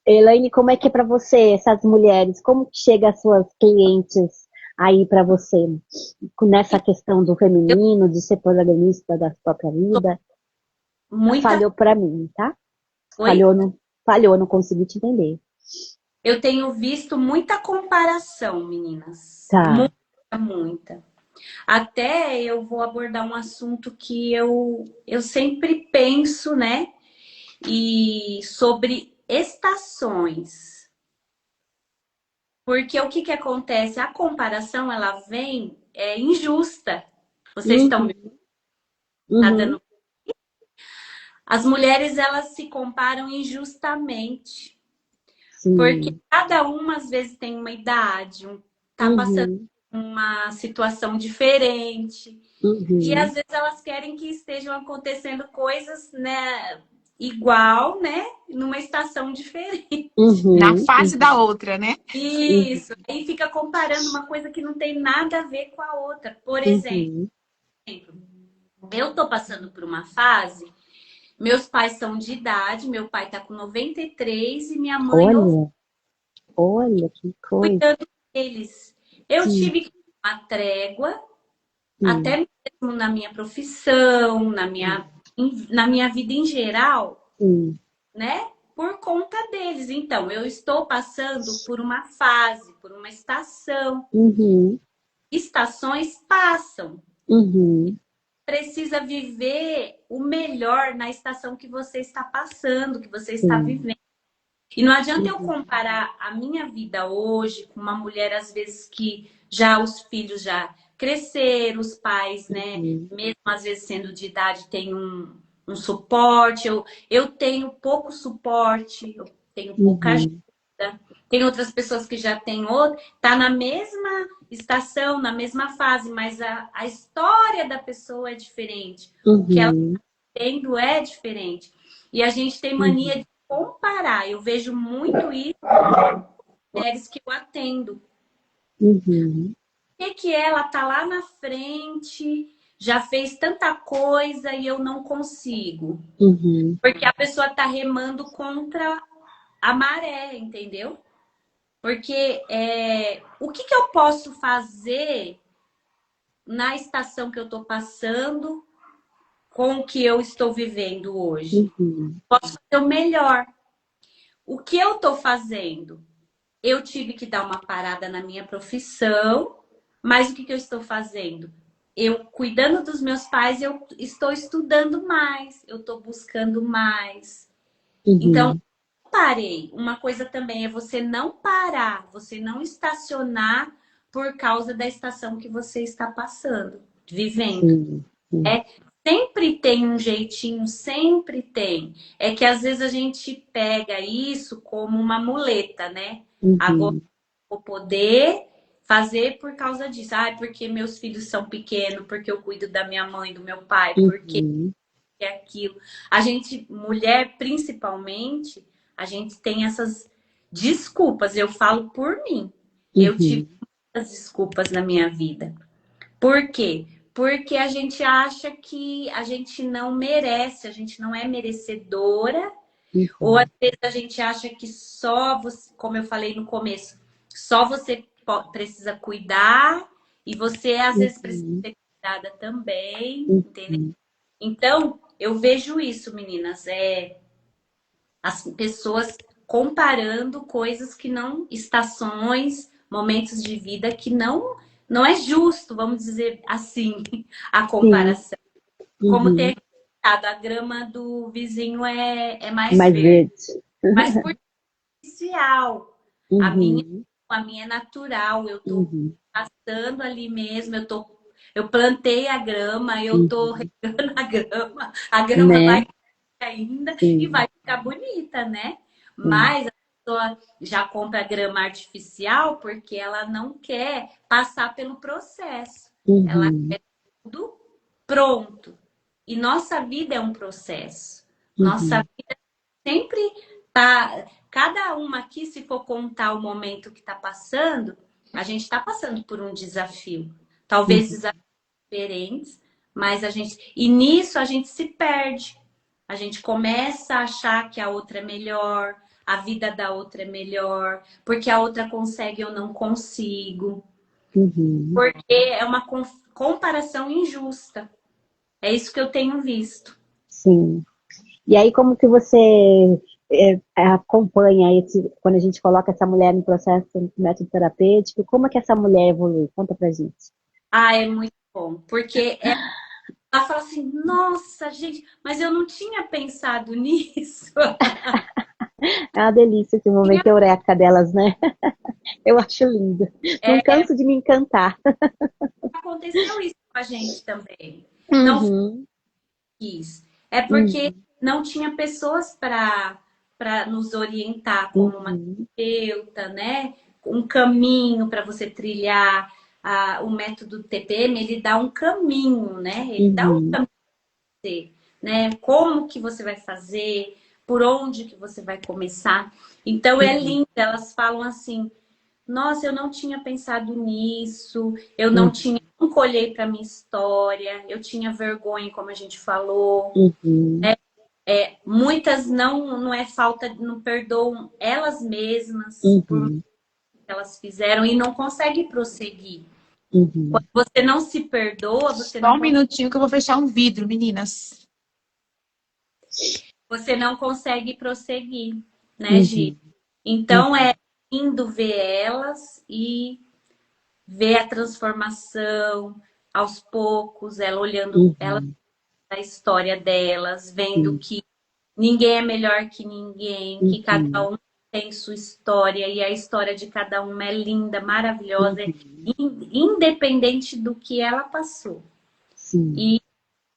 [SPEAKER 3] Elaine, como é que é pra você, essas mulheres? Como que chega as suas clientes aí pra você? Nessa questão do
[SPEAKER 2] Eu
[SPEAKER 3] feminino, de ser protagonista da própria
[SPEAKER 2] tô
[SPEAKER 3] vida?
[SPEAKER 2] muita.
[SPEAKER 3] Falhou pra mim, tá?
[SPEAKER 2] Oi?
[SPEAKER 3] Falhou, não consegui te entender.
[SPEAKER 2] Eu tenho visto muita comparação, meninas.
[SPEAKER 3] Tá.
[SPEAKER 2] Muita, muita. Até eu vou abordar um assunto que eu sempre penso, né? E sobre estações. Porque o que que acontece? A comparação, ela vem injusta. Vocês estão me
[SPEAKER 3] Uhum,
[SPEAKER 2] tá
[SPEAKER 3] uhum,
[SPEAKER 2] dando. As mulheres, elas se comparam injustamente. Porque
[SPEAKER 3] sim.
[SPEAKER 2] cada uma, às vezes, tem uma idade, tá passando
[SPEAKER 3] Uhum,
[SPEAKER 2] uma situação diferente. E
[SPEAKER 3] uhum,
[SPEAKER 2] às vezes elas querem que estejam acontecendo coisas, né, igual, né, numa estação diferente.
[SPEAKER 1] Na
[SPEAKER 3] uhum,
[SPEAKER 1] fase da
[SPEAKER 3] uhum,
[SPEAKER 1] outra, né?
[SPEAKER 3] uhum,
[SPEAKER 2] Isso. Aí fica comparando uma coisa que não tem nada a ver com a outra. Por exemplo,
[SPEAKER 3] uhum.
[SPEAKER 2] eu tô passando por uma fase, meus pais são de idade, meu pai tá com 93 e minha mãe
[SPEAKER 3] Olha, olha que coisa.
[SPEAKER 2] cuidando deles. Eu
[SPEAKER 3] Sim,
[SPEAKER 2] tive que dar uma trégua,
[SPEAKER 3] sim,
[SPEAKER 2] até mesmo na minha profissão,
[SPEAKER 3] sim,
[SPEAKER 2] na minha vida em geral,
[SPEAKER 3] sim.
[SPEAKER 2] né? Por conta deles. Então, eu estou passando por uma fase, por uma estação.
[SPEAKER 3] Uhum,
[SPEAKER 2] Estações passam.
[SPEAKER 3] uhum,
[SPEAKER 2] Precisa viver o melhor na estação que você está passando, que você está
[SPEAKER 3] sim.
[SPEAKER 2] vivendo. E não adianta eu
[SPEAKER 3] Uhum,
[SPEAKER 2] comparar a minha vida hoje com uma mulher, às vezes, que já os filhos já cresceram, os pais, né,
[SPEAKER 3] uhum,
[SPEAKER 2] mesmo às vezes sendo de idade, tem um suporte. Eu tenho pouco suporte, eu tenho pouca ajuda.
[SPEAKER 3] uhum,
[SPEAKER 2] Tem outras pessoas que já têm outro, tá na mesma estação, na mesma fase, mas a história da pessoa é diferente. O que ela
[SPEAKER 3] uhum,
[SPEAKER 2] está tendo é diferente. E a gente tem mania
[SPEAKER 3] uhum,
[SPEAKER 2] de comparar. Eu vejo muito isso em mulheres que eu atendo.
[SPEAKER 3] uhum,
[SPEAKER 2] Que ela tá lá na frente, já fez tanta coisa e eu não consigo.
[SPEAKER 3] uhum,
[SPEAKER 2] Porque a pessoa tá remando contra a maré, entendeu? Porque o que eu posso fazer na estação que eu tô passando com o que eu estou vivendo hoje?
[SPEAKER 3] uhum,
[SPEAKER 2] Posso fazer o melhor. O que eu tô fazendo? Eu tive que dar uma parada na minha profissão, mas o que eu estou fazendo? Eu, cuidando dos meus pais, eu estou estudando mais, eu estou buscando mais. Então,
[SPEAKER 3] uhum,
[SPEAKER 2] parei. Uma coisa também é você não parar, você não estacionar por causa da estação que você está passando, vivendo.
[SPEAKER 3] sim, sim.
[SPEAKER 2] É, sempre tem um jeitinho, sempre tem. É que às vezes a gente pega isso como uma muleta, né? Agora
[SPEAKER 3] Uhum,
[SPEAKER 2] vou poder fazer por causa disso. Ah, porque meus filhos são pequenos, porque eu cuido da minha mãe, do meu pai, porque
[SPEAKER 3] uhum,
[SPEAKER 2] é aquilo. A gente, mulher principalmente, a gente tem essas desculpas. Eu falo por mim. Eu tive
[SPEAKER 3] uhum,
[SPEAKER 2] muitas desculpas na minha vida. Por quê? Porque a gente acha que a gente não merece, a gente não é merecedora, ou às
[SPEAKER 3] uhum,
[SPEAKER 2] vezes a gente acha que só você, como eu falei no começo, só você precisa cuidar e você às vezes precisa
[SPEAKER 3] uhum.
[SPEAKER 2] ser cuidada também, entendeu? Então, eu vejo isso, meninas, as pessoas comparando coisas que não, estações, momentos de vida que não é justo, vamos dizer assim, a
[SPEAKER 3] Sim.
[SPEAKER 2] comparação. Como ter a grama do vizinho é mais
[SPEAKER 3] Mais
[SPEAKER 2] verde,
[SPEAKER 3] verde.
[SPEAKER 2] mas por artificial. A minha,
[SPEAKER 3] Uhum.
[SPEAKER 2] a minha é natural, eu tô
[SPEAKER 3] Uhum.
[SPEAKER 2] passando ali mesmo, eu plantei a grama, eu tô
[SPEAKER 3] Uhum.
[SPEAKER 2] regando a grama
[SPEAKER 3] Né?
[SPEAKER 2] vai ainda e
[SPEAKER 3] Sim.
[SPEAKER 2] vai ficar bonita, né?
[SPEAKER 3] Sim.
[SPEAKER 2] Mas a pessoa já compra grama artificial porque ela não quer passar pelo processo. Ela
[SPEAKER 3] Uhum.
[SPEAKER 2] quer tudo pronto. E nossa vida é um processo. Nossa
[SPEAKER 3] Uhum.
[SPEAKER 2] vida sempre tá. Cada uma aqui, se for contar o momento que está passando, a gente está passando por um desafio. Talvez
[SPEAKER 3] Uhum.
[SPEAKER 2] desafios diferentes, mas a gente. E nisso a gente se perde. A gente começa a achar que a outra é melhor, a vida da outra é melhor, porque a outra consegue, eu não consigo.
[SPEAKER 3] Uhum.
[SPEAKER 2] Porque é uma comparação injusta. É isso que eu tenho visto.
[SPEAKER 3] Sim. E aí, como que você acompanha quando a gente coloca essa mulher no processo no método terapêutico, como é que essa mulher evolui? Conta pra gente.
[SPEAKER 2] Ah, é muito bom. Porque ela fala assim, nossa, gente, mas eu não tinha pensado nisso.
[SPEAKER 3] É uma delícia esse
[SPEAKER 2] Tinha-
[SPEAKER 3] momento eureka delas, né? Eu acho lindo. Não
[SPEAKER 2] É,
[SPEAKER 3] canso de me encantar.
[SPEAKER 2] aconteceu isso com a gente também. Não
[SPEAKER 3] Uhum.
[SPEAKER 2] fiz. É porque
[SPEAKER 3] Uhum.
[SPEAKER 2] não tinha pessoas para nos orientar como uma
[SPEAKER 3] Uhum.
[SPEAKER 2] terapeuta, né? Um caminho para você trilhar. O método TPM, ele dá um caminho, né? Ele dá um
[SPEAKER 3] Uhum.
[SPEAKER 2] caminho, né? Como que você vai fazer, por onde que você vai começar. Então é
[SPEAKER 3] Uhum.
[SPEAKER 2] lindo, elas falam assim, nossa, eu não tinha pensado nisso, eu não
[SPEAKER 3] Uhum.
[SPEAKER 2] tinha, não olhei para minha história, eu tinha vergonha, como a gente falou.
[SPEAKER 3] Uhum.
[SPEAKER 2] Muitas não é falta, não perdoam elas mesmas por o
[SPEAKER 3] Uhum.
[SPEAKER 2] que elas fizeram e não conseguem prosseguir.
[SPEAKER 3] Uhum.
[SPEAKER 2] Quando você não se perdoa,
[SPEAKER 1] Só um minutinho que eu vou fechar um vidro, meninas.
[SPEAKER 2] você não consegue prosseguir, né, Gi?
[SPEAKER 3] Uhum.
[SPEAKER 2] Então é lindo ver elas e ver a transformação aos poucos, ela olhando ela
[SPEAKER 3] Uhum.
[SPEAKER 2] a história delas, vendo
[SPEAKER 3] Sim.
[SPEAKER 2] que ninguém é melhor que ninguém, que cada
[SPEAKER 3] Uhum.
[SPEAKER 2] um tem sua história e a história de cada uma é linda, maravilhosa,
[SPEAKER 3] Uhum.
[SPEAKER 2] independente do que ela passou.
[SPEAKER 3] Sim.
[SPEAKER 2] E,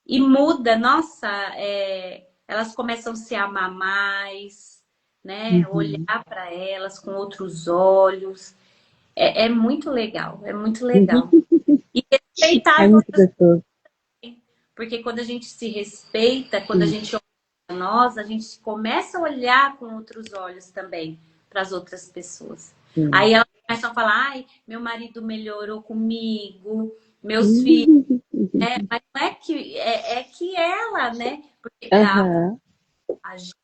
[SPEAKER 2] e muda, nossa, elas começam a se amar mais, né?
[SPEAKER 3] Uhum.
[SPEAKER 2] Olhar para elas com outros olhos. É muito legal, é muito legal.
[SPEAKER 3] Uhum.
[SPEAKER 2] E respeitar
[SPEAKER 3] É
[SPEAKER 2] as
[SPEAKER 3] muito
[SPEAKER 2] outras,
[SPEAKER 3] gostoso.
[SPEAKER 2] porque quando a gente se respeita, quando a
[SPEAKER 3] Sim.
[SPEAKER 2] gente olha para nós, a gente começa a olhar com outros olhos também para as outras pessoas.
[SPEAKER 3] Sim.
[SPEAKER 2] Aí elas começam a falar, ai, meu marido melhorou comigo, meus filhos,
[SPEAKER 3] Uhum.
[SPEAKER 2] mas não é que é que ela, né? Porque
[SPEAKER 3] Aham.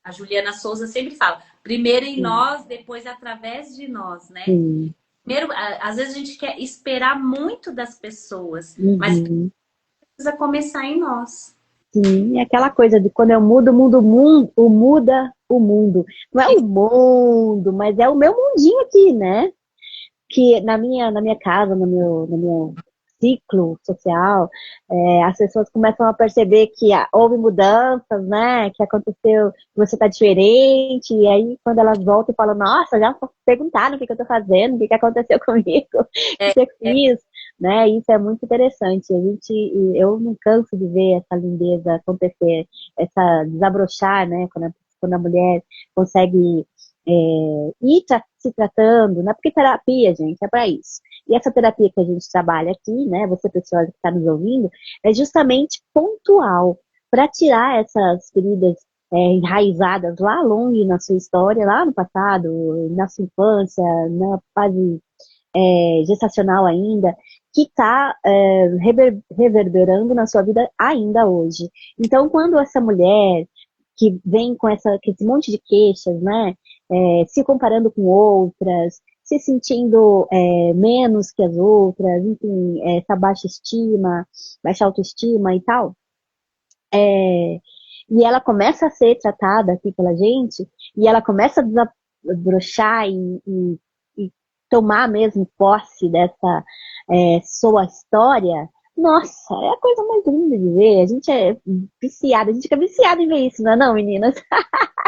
[SPEAKER 2] a Juliana Souza sempre fala, primeiro em
[SPEAKER 3] Sim.
[SPEAKER 2] nós, depois através de nós, né?
[SPEAKER 3] Sim.
[SPEAKER 2] Primeiro, às vezes a gente quer esperar muito das pessoas, mas
[SPEAKER 3] Uhum.
[SPEAKER 2] precisa começar em nós.
[SPEAKER 3] Sim, é aquela coisa de quando eu mudo, o muda o mundo. Não é o mundo, mas é o meu mundinho aqui, né? Que na minha casa, no meu ciclo social, as pessoas começam a perceber que houve mudanças, né? Que aconteceu, que você está diferente, e aí quando elas voltam e falam, nossa, já perguntaram o que eu estou fazendo, o que aconteceu comigo, o
[SPEAKER 2] É,
[SPEAKER 3] que eu fiz, né? Isso é muito interessante. Eu não canso de ver essa lindeza acontecer, essa desabrochar, né? Quando a mulher consegue se tratando, né? Porque terapia, gente, é para isso. E essa terapia que a gente trabalha aqui, né? Você, pessoa que está nos ouvindo, é justamente pontual para tirar essas feridas enraizadas lá longe na sua história, lá no passado, na sua infância, na fase gestacional ainda, que está reverberando na sua vida ainda hoje. Então, quando essa mulher que vem com esse monte de queixas, né? Se comparando com outras, se sentindo menos que as outras, enfim, essa baixa autoestima e tal. E ela começa a ser tratada aqui pela gente, e ela começa a desabrochar e tomar mesmo posse dessa sua história. Nossa, é a coisa mais linda de ver. A gente é viciada, a gente fica viciada em ver isso, não é não, meninas?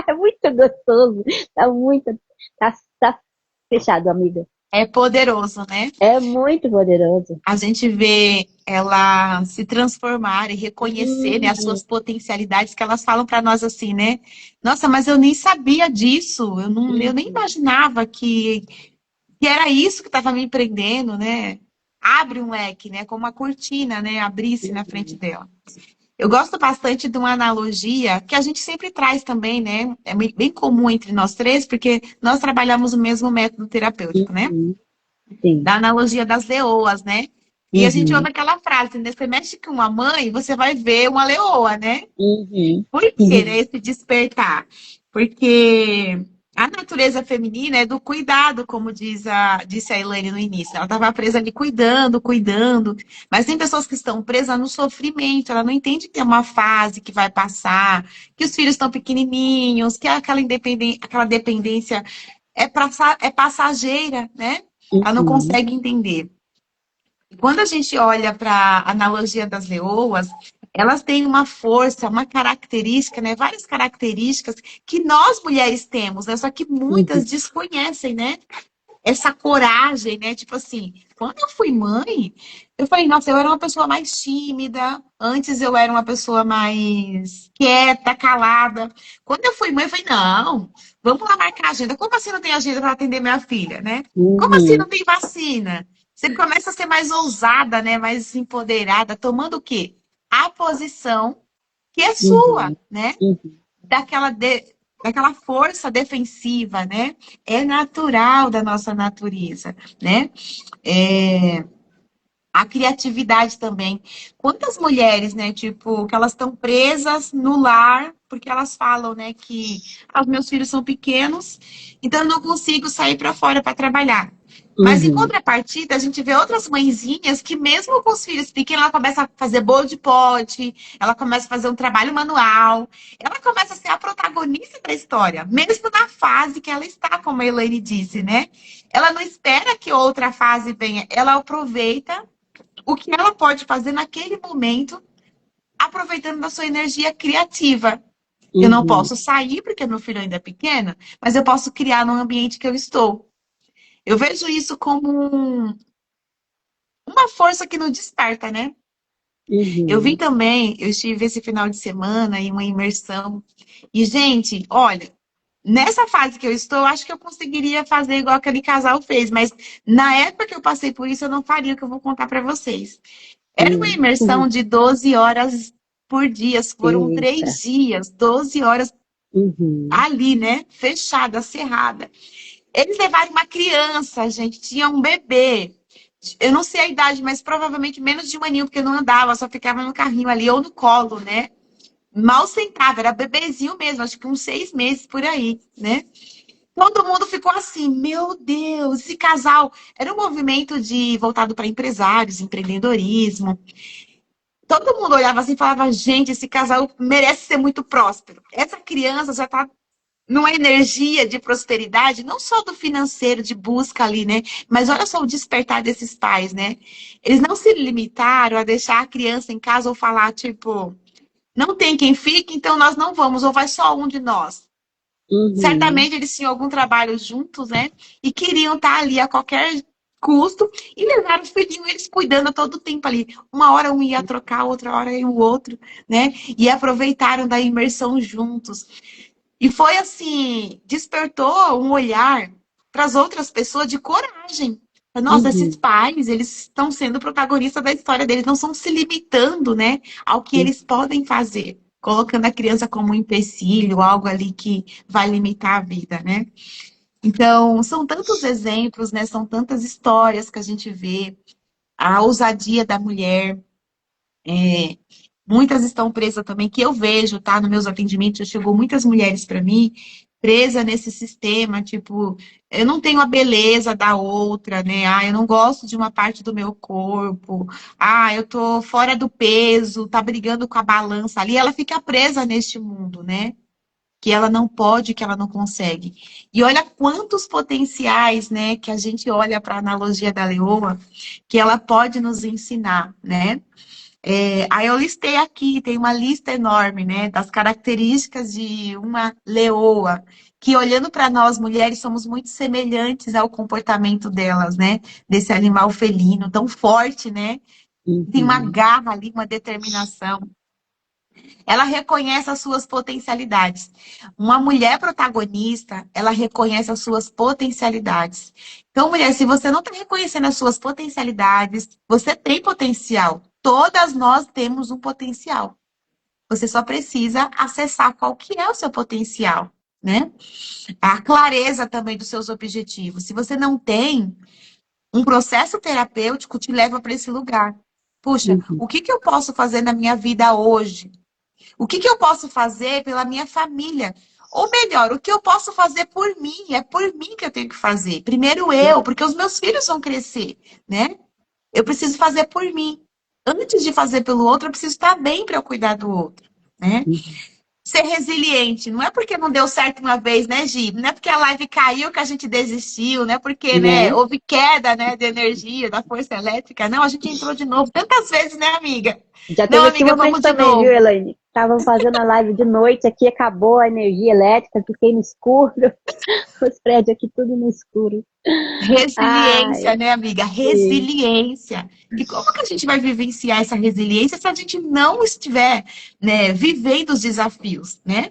[SPEAKER 3] É muito gostoso. Tá fechado, amiga.
[SPEAKER 1] É poderoso, né?
[SPEAKER 3] É muito poderoso.
[SPEAKER 1] A gente vê ela se transformar e reconhecer, né, as suas potencialidades, que elas falam para nós assim, né? Nossa, mas eu nem sabia disso, eu nem imaginava que era isso que estava me prendendo, né? Abre um leque, né? Como uma cortina, né? Abrisse na frente dela. Eu gosto bastante de uma analogia que a gente sempre traz também, né? É bem comum entre nós três, porque nós trabalhamos o mesmo método terapêutico, né?
[SPEAKER 3] Sim.
[SPEAKER 1] Da analogia das leoas, né? E a gente ouve aquela frase, né? Você mexe com uma mãe, você vai ver uma leoa, né? Por que, né, esse despertar? Porque a natureza feminina é do cuidado, como disse a Elaine no início. Ela estava presa ali cuidando, cuidando. Mas tem pessoas que estão presas no sofrimento. Ela não entende que é uma fase que vai passar, que os filhos estão pequenininhos, que aquela dependência é passageira, né? Ela não consegue entender. E quando a gente olha para a analogia das leoas, elas têm uma força, uma característica, né? Várias características que nós mulheres temos, né? Só que muitas desconhecem, né? Essa coragem, né? Tipo assim, quando eu fui mãe, eu falei, nossa, eu era uma pessoa mais tímida. Antes eu era uma pessoa mais quieta, calada. Quando eu fui mãe, eu falei, não, vamos lá marcar agenda. Como assim não tem agenda para atender minha filha, né? Como assim não tem vacina? Você começa a ser mais ousada, né? Mais empoderada, tomando o quê? A posição que é sua, né? Daquela força defensiva, né? É natural da nossa natureza, né? A criatividade também. Quantas mulheres, né, tipo, que elas estão presas no lar, porque elas falam, né, que os meus filhos são pequenos, então eu não consigo sair para fora para trabalhar. Mas em contrapartida, a gente vê outras mãezinhas que mesmo com os filhos pequenos, ela começa a fazer bolo de pote, ela começa a fazer um trabalho manual, ela começa a ser a protagonista da história, mesmo na fase que ela está, como a Elaine disse, né? Ela não espera que outra fase venha, ela aproveita o que ela pode fazer naquele momento, aproveitando da sua energia criativa. Eu não posso sair porque meu filho ainda é pequeno, mas eu posso criar no ambiente que eu estou. Eu vejo isso como uma força que nos desperta, né? Eu vi também, eu estive esse final de semana em uma imersão. E, gente, olha, nessa fase que eu estou, acho que eu conseguiria fazer igual aquele casal fez, mas na época que eu passei por isso, eu não faria o que eu vou contar para vocês. Era uma imersão de 12 horas por dia, foram 3 dias, 12 horas ali, né? Fechada, cerrada. Eles levaram uma criança, gente, tinha um bebê. Eu não sei a idade, mas provavelmente menos de um aninho, porque não andava, só ficava no carrinho ali ou no colo, né? Mal sentava, era bebezinho mesmo, acho que uns 6 meses por aí, né? Todo mundo ficou assim, meu Deus, esse casal era um movimento voltado para empresários, empreendedorismo. Todo mundo olhava assim e falava, gente, esse casal merece ser muito próspero. Essa criança já está numa energia de prosperidade, não só do financeiro, de busca ali, né? Mas olha só o despertar desses pais, né? Eles não se limitaram a deixar a criança em casa ou falar, tipo, não tem quem fique, então nós não vamos, ou vai só um de nós. Certamente eles tinham algum trabalho juntos, né? E queriam estar ali a qualquer custo e levaram o filhinho, eles cuidando todo o tempo ali. Uma hora um ia trocar, outra hora ia o outro, né? E aproveitaram da imersão juntos. E foi assim, despertou um olhar para as outras pessoas de coragem. Nossa, esses pais, eles estão sendo protagonistas da história deles, não estão se limitando, né, ao que eles podem fazer, colocando a criança como um empecilho, algo ali que vai limitar a vida, né? Então, são tantos exemplos, né, são tantas histórias que a gente vê, a ousadia da mulher, muitas estão presas também, que eu vejo, tá? Nos meus atendimentos, já chegou muitas mulheres para mim presa nesse sistema, tipo, eu não tenho a beleza da outra, né? Ah, eu não gosto de uma parte do meu corpo. Ah, eu tô fora do peso, tá brigando com a balança ali. Ela fica presa neste mundo, né? Que ela não pode, que ela não consegue. E olha quantos potenciais, né, que a gente olha para a analogia da leoa, que ela pode nos ensinar, né? Aí eu listei aqui, tem uma lista enorme, né, das características de uma leoa, que olhando para nós mulheres somos muito semelhantes ao comportamento delas, né, desse animal felino tão forte, né? Tem uma
[SPEAKER 3] Uhum.
[SPEAKER 1] garra ali, uma determinação. Ela reconhece as suas potencialidades. Uma mulher protagonista, ela reconhece as suas potencialidades. Então, mulher, se você não está reconhecendo as suas potencialidades, você tem potencial. Todas nós temos um potencial. Você só precisa acessar qual que é o seu potencial, né? A clareza também dos seus objetivos. Se você não tem, um processo terapêutico te leva para esse lugar. Puxa,
[SPEAKER 3] Uhum.
[SPEAKER 1] o que que eu posso fazer na minha vida hoje? O que que eu posso fazer pela minha família? Ou melhor, o que eu posso fazer por mim? É por mim que eu tenho que fazer. Primeiro eu, porque os meus filhos vão crescer, né? Eu preciso fazer por mim. Antes de fazer pelo outro, eu preciso estar bem para eu cuidar do outro, né?
[SPEAKER 3] Uhum.
[SPEAKER 1] Ser resiliente. Não é porque não deu certo uma vez, né, Gi? Não é porque a live caiu que a gente desistiu, não é porque, né,
[SPEAKER 3] Né?
[SPEAKER 1] houve queda, né, de energia, da força elétrica. Não, a gente entrou de novo tantas vezes, né, amiga?
[SPEAKER 3] Já
[SPEAKER 1] Não,
[SPEAKER 3] teve esse
[SPEAKER 1] amiga,
[SPEAKER 3] momento
[SPEAKER 1] vamos de
[SPEAKER 3] também, viu,
[SPEAKER 1] novo.
[SPEAKER 3] Elaine? Estavam fazendo a live de noite aqui, acabou a energia elétrica, fiquei no escuro, os prédios aqui tudo no escuro. Ai,
[SPEAKER 1] Resiliência, né, amiga?
[SPEAKER 3] sim.
[SPEAKER 1] Resiliência. E como que a gente vai vivenciar essa resiliência se a gente não estiver, né, vivendo os desafios, né?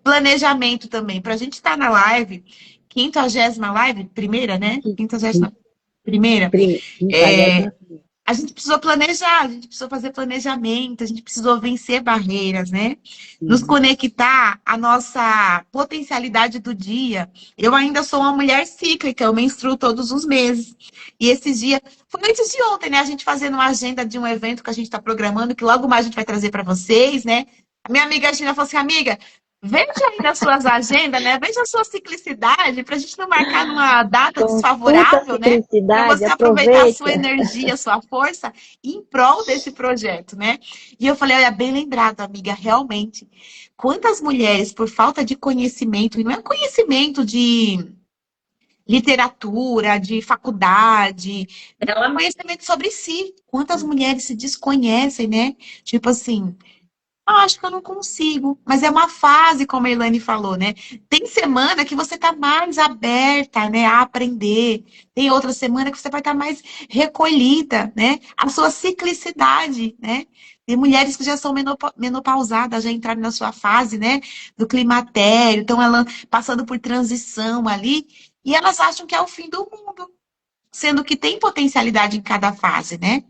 [SPEAKER 1] Planejamento também. Para a gente estar na live, 50ª live, primeira, né? 50ª primeira. É,
[SPEAKER 3] 50ª.
[SPEAKER 1] a gente precisou planejar, a gente precisou fazer planejamento, a gente precisou vencer barreiras, né? Nos
[SPEAKER 3] Uhum.
[SPEAKER 1] conectar à nossa potencialidade do dia. Eu ainda sou uma mulher cíclica, eu menstruo todos os meses. E esses dias, foi antes de ontem, né? A gente fazendo uma agenda de um evento que a gente está programando, que logo mais a gente vai trazer para vocês, né? A minha amiga Gina falou assim, amiga, veja aí nas suas agendas, né? Veja a sua ciclicidade, para a gente não marcar numa data
[SPEAKER 3] Consulta a
[SPEAKER 1] desfavorável, né? Para
[SPEAKER 3] ciclicidade,
[SPEAKER 1] você aproveitar a
[SPEAKER 3] aproveita.
[SPEAKER 1] sua energia, a sua força em prol desse projeto, né? E eu falei, olha, bem lembrado, amiga, realmente. Quantas mulheres, por falta de conhecimento, e não é conhecimento de literatura, de faculdade,
[SPEAKER 2] Ela
[SPEAKER 1] conhecimento sobre si. Quantas mulheres se desconhecem, né? Tipo assim, acho que eu não consigo. Mas é uma fase, como a Elaine falou, né? Tem semana que você tá mais aberta, né, a aprender. Tem outra semana que você vai estar mais recolhida, né? A sua ciclicidade, né? Tem mulheres que já são menopausadas, já entraram na sua fase, né? Do climatério, estão ela passando por transição ali, e elas acham que é o fim do mundo, sendo que tem potencialidade em cada fase, né?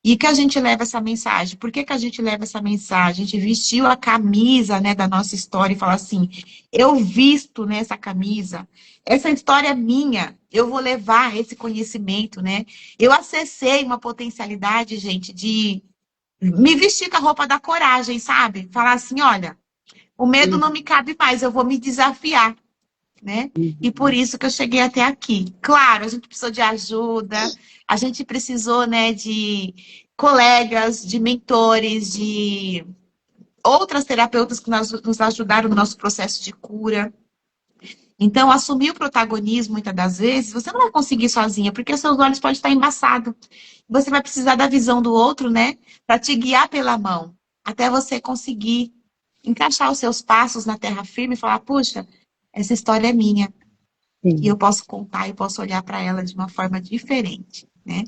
[SPEAKER 1] E que a gente leva essa mensagem? Por que que a gente leva essa mensagem? A gente vestiu a camisa, né, da nossa história e fala assim: eu visto nessa camisa, essa história é minha, eu vou levar esse conhecimento, né? Eu acessei uma potencialidade, gente, de me vestir com a roupa da coragem, sabe? Falar assim: olha, o medo não
[SPEAKER 3] Uhum.
[SPEAKER 1] me cabe mais, eu vou me desafiar, né? E por
[SPEAKER 3] Uhum.
[SPEAKER 1] isso que eu cheguei até aqui. Claro, a gente precisou de ajuda, a gente precisou, né, de colegas, de mentores, de outras terapeutas que nos ajudaram no nosso processo de cura. Então, assumir o protagonismo, muitas das vezes, você não vai conseguir sozinha, porque seus olhos podem estar embaçados. Você vai precisar da visão do outro, né, para te guiar pela mão, até você conseguir encaixar os seus passos na terra firme e falar: puxa, essa história é minha. E eu
[SPEAKER 3] Sim.
[SPEAKER 1] posso contar e posso olhar para ela de uma forma diferente, né?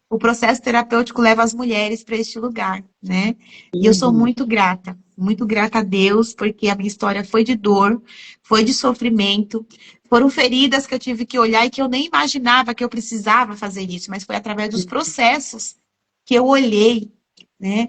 [SPEAKER 1] O processo terapêutico leva as mulheres para este lugar, né? E eu sou
[SPEAKER 3] Uhum.
[SPEAKER 1] muito grata a Deus, porque a minha história foi de dor, foi de sofrimento, foram feridas que eu tive que olhar e que eu nem imaginava que eu precisava fazer isso, mas foi através dos processos que eu olhei, né?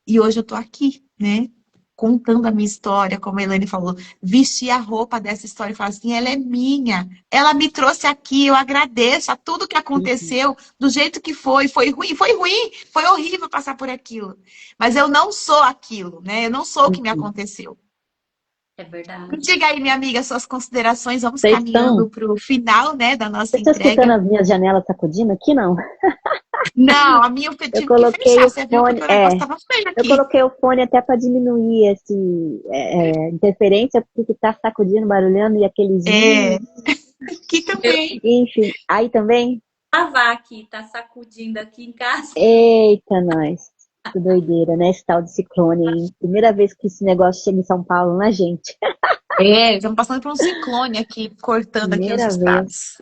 [SPEAKER 1] E hoje eu tô aqui, né? Contando a minha história, como a Elaine falou, vestir a roupa dessa história e falar assim: ela é minha, ela me trouxe aqui, eu agradeço a tudo que
[SPEAKER 3] Uhum.
[SPEAKER 1] aconteceu, do jeito que foi ruim, foi horrível passar por aquilo. Mas eu não sou aquilo, né? Eu não sou o que me
[SPEAKER 3] Uhum.
[SPEAKER 1] aconteceu.
[SPEAKER 2] É verdade.
[SPEAKER 1] Diga aí, minha amiga, suas considerações. Vamos
[SPEAKER 3] Vocês
[SPEAKER 1] caminhando
[SPEAKER 3] estão,
[SPEAKER 1] para o final, né, da nossa
[SPEAKER 3] vocês estão escutando
[SPEAKER 1] entrega.
[SPEAKER 3] as minhas janelas sacudindo aqui, não?
[SPEAKER 1] Não, a minha eu
[SPEAKER 3] Eu
[SPEAKER 1] tive que
[SPEAKER 3] coloquei
[SPEAKER 1] fechar,
[SPEAKER 3] o
[SPEAKER 1] você viu,
[SPEAKER 3] fone,
[SPEAKER 1] porque o negócio estava feio
[SPEAKER 3] eu
[SPEAKER 1] aqui.
[SPEAKER 3] coloquei o fone até para diminuir esse interferência, porque tá sacudindo, barulhando e aqueles...
[SPEAKER 1] É, aqui também.
[SPEAKER 3] Enfim, aí também?
[SPEAKER 2] Lavar aqui, tá sacudindo aqui em casa.
[SPEAKER 3] Eita, nós. Que doideira, né? Esse tal de ciclone, hein? Primeira vez que esse negócio chega em São Paulo, né, gente?
[SPEAKER 1] É, estamos passando por um ciclone aqui, cortando aqui os
[SPEAKER 3] Primeira vez.
[SPEAKER 1] estados.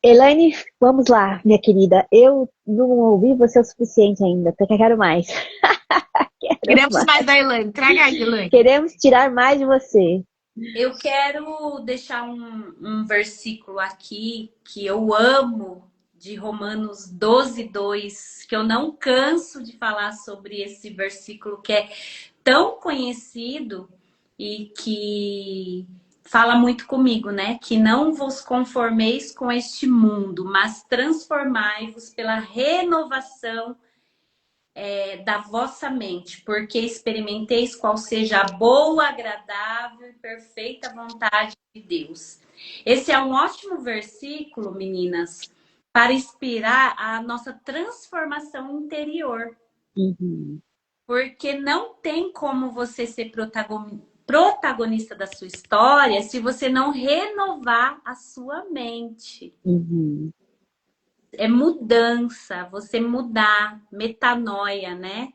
[SPEAKER 3] Elaine, vamos lá, minha querida. Eu não ouvi você o suficiente ainda, porque eu quero mais. Quero
[SPEAKER 1] Queremos
[SPEAKER 3] mais.
[SPEAKER 1] mais da Elaine. Traga aí, Elaine.
[SPEAKER 3] Queremos tirar mais de você.
[SPEAKER 2] Eu quero deixar um versículo aqui que eu amo, de Romanos 12:2, que eu não canso de falar sobre esse versículo que é tão conhecido e que fala muito comigo, né? Que não vos conformeis com este mundo, mas transformai-vos pela renovação da vossa mente, porque experimenteis qual seja a boa, agradável e perfeita vontade de Deus. Esse é um ótimo versículo, meninas, para inspirar a nossa transformação interior.
[SPEAKER 3] Uhum,
[SPEAKER 2] Porque não tem como você ser protagonista da sua história se você não renovar a sua mente.
[SPEAKER 3] uhum,
[SPEAKER 2] É mudança, você mudar, metanoia, né?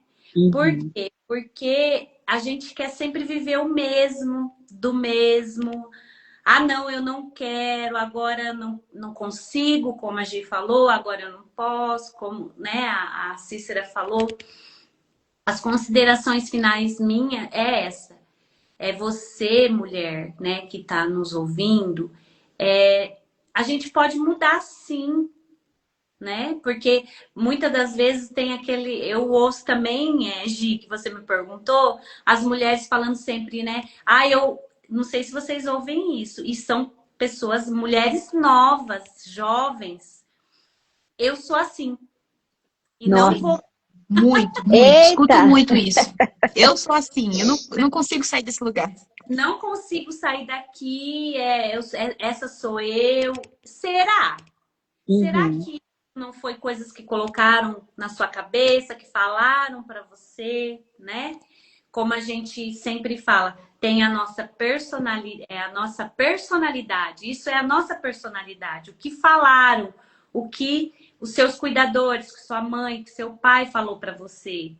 [SPEAKER 2] Por
[SPEAKER 3] uhum,
[SPEAKER 2] quê? Porque a gente quer sempre viver o mesmo, do mesmo. Ah, não, eu não quero, agora não consigo, como a Gi falou, agora eu não posso, como, né, a Cícera falou. As considerações finais minha é essa. É você, mulher, né, que está nos ouvindo, a gente pode mudar sim, né? Porque muitas das vezes tem aquele. Eu ouço também, Gi, que você me perguntou, as mulheres falando sempre, né? Ah, eu não sei se vocês ouvem isso, e são pessoas, mulheres novas, jovens. Eu sou assim. E não
[SPEAKER 3] Nossa.
[SPEAKER 2] vou.
[SPEAKER 1] Muito, muito. Escuto
[SPEAKER 3] Eita!
[SPEAKER 1] muito isso. Eu sou assim, eu não consigo sair desse lugar.
[SPEAKER 2] Não consigo sair daqui, essa sou eu. Será? Será
[SPEAKER 3] Uhum,
[SPEAKER 2] que não foi coisas que colocaram na sua cabeça, que falaram para você, né? Como a gente sempre fala, tem a nossa personalidade. Isso é a nossa personalidade. O que falaram, o que os seus cuidadores, que sua mãe, que seu pai falou para você.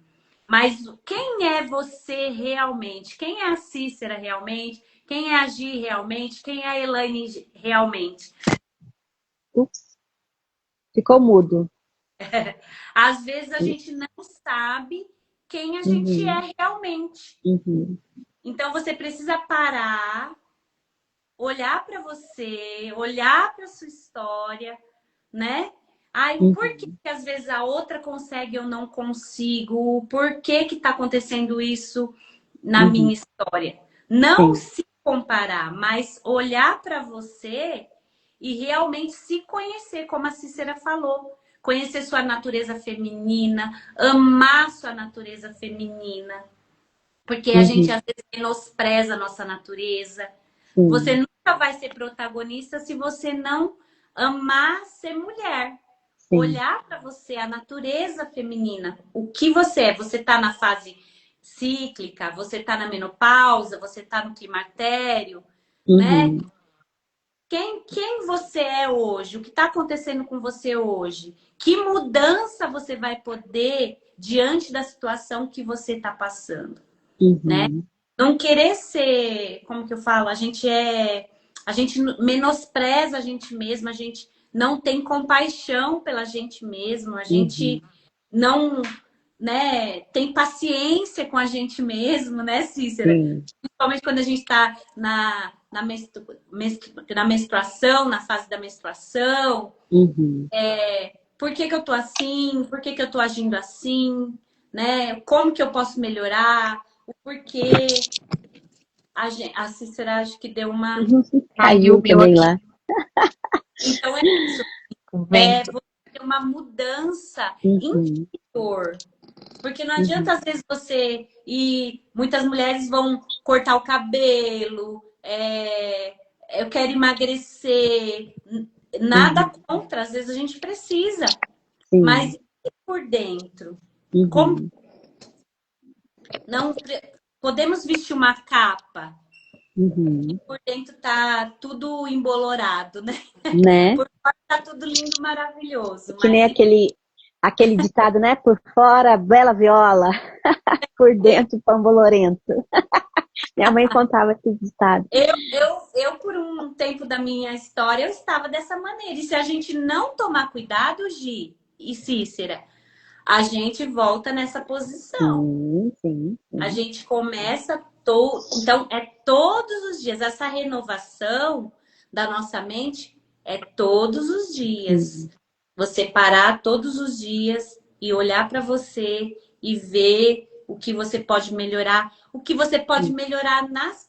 [SPEAKER 2] Mas quem é você realmente? Quem é a Cícera realmente? Quem é a Gi realmente? Quem é a Elaine realmente?
[SPEAKER 3] ups, ficou mudo.
[SPEAKER 2] Às vezes a gente não sabe quem a gente
[SPEAKER 3] Uhum,
[SPEAKER 2] é realmente.
[SPEAKER 3] uhum,
[SPEAKER 2] Então você precisa parar, olhar para você, olhar para sua história, né? Ai, por que
[SPEAKER 3] uhum,
[SPEAKER 2] que às vezes a outra consegue e eu não consigo? Por que que tá acontecendo isso na
[SPEAKER 3] uhum,
[SPEAKER 2] minha história? Não
[SPEAKER 3] sim.
[SPEAKER 2] se comparar, mas olhar para você e realmente se conhecer, como a Cícera falou. Conhecer sua natureza feminina, amar sua natureza feminina. Porque a gente
[SPEAKER 3] Uhum,
[SPEAKER 2] às vezes menospreza a nossa natureza. Você
[SPEAKER 3] sim,
[SPEAKER 2] nunca vai ser protagonista se você não amar ser mulher.
[SPEAKER 3] sim.
[SPEAKER 2] Olhar para você, a natureza feminina. O que você é? Você está na fase cíclica, você está na menopausa, você está no climatério, né?
[SPEAKER 3] Uhum,
[SPEAKER 2] Quem você é hoje? O que está acontecendo com você hoje? Que mudança você vai poder diante da situação que você está passando, né?
[SPEAKER 3] uhum,
[SPEAKER 2] Não querer ser, como que eu falo? A gente menospreza a gente mesma, a gente não tem compaixão pela gente mesmo, a gente
[SPEAKER 3] uhum,
[SPEAKER 2] não, né, tem paciência com a gente mesmo, né, Cícera?
[SPEAKER 3] sim.
[SPEAKER 2] Principalmente quando a gente está na menstruação, na fase da menstruação.
[SPEAKER 3] Uhum,
[SPEAKER 2] Por que que eu tô assim? Por que que eu tô agindo assim? Né? Como que eu posso melhorar? O porquê? A Cícera acho que deu uma.
[SPEAKER 3] uhum.
[SPEAKER 1] Caiu o
[SPEAKER 3] Caiu
[SPEAKER 1] meu
[SPEAKER 3] também
[SPEAKER 1] aqui,
[SPEAKER 3] lá.
[SPEAKER 2] Então é isso.
[SPEAKER 1] o vento.
[SPEAKER 2] Você ter uma mudança
[SPEAKER 3] Uhum,
[SPEAKER 2] interior. Porque não adianta, às vezes, você e muitas mulheres vão cortar o cabelo, eu quero emagrecer. Nada contra, às vezes a gente precisa. Mas
[SPEAKER 3] Sim.
[SPEAKER 2] e por dentro? Como
[SPEAKER 3] Uhum.
[SPEAKER 2] não podemos vestir uma capa
[SPEAKER 3] Uhum.
[SPEAKER 2] por dentro tá tudo embolorado, né?
[SPEAKER 3] Né?
[SPEAKER 2] Por fora tá tudo lindo, maravilhoso,
[SPEAKER 3] Que nem
[SPEAKER 2] mas
[SPEAKER 3] aquele ditado, né? Por fora, bela viola, por dentro, pão bolorento. Minha mãe contava esse ditado.
[SPEAKER 2] eu, por um tempo da minha história, eu estava dessa maneira. E se a gente não tomar cuidado, Gi e Cícera, a gente volta nessa posição.
[SPEAKER 3] Sim, sim,
[SPEAKER 2] A
[SPEAKER 3] sim.
[SPEAKER 2] gente começa então é todos os dias essa renovação da nossa mente é todos os dias.
[SPEAKER 3] Uhum.
[SPEAKER 2] Você parar todos os dias e olhar para você e ver o que você pode melhorar, o que você pode melhorar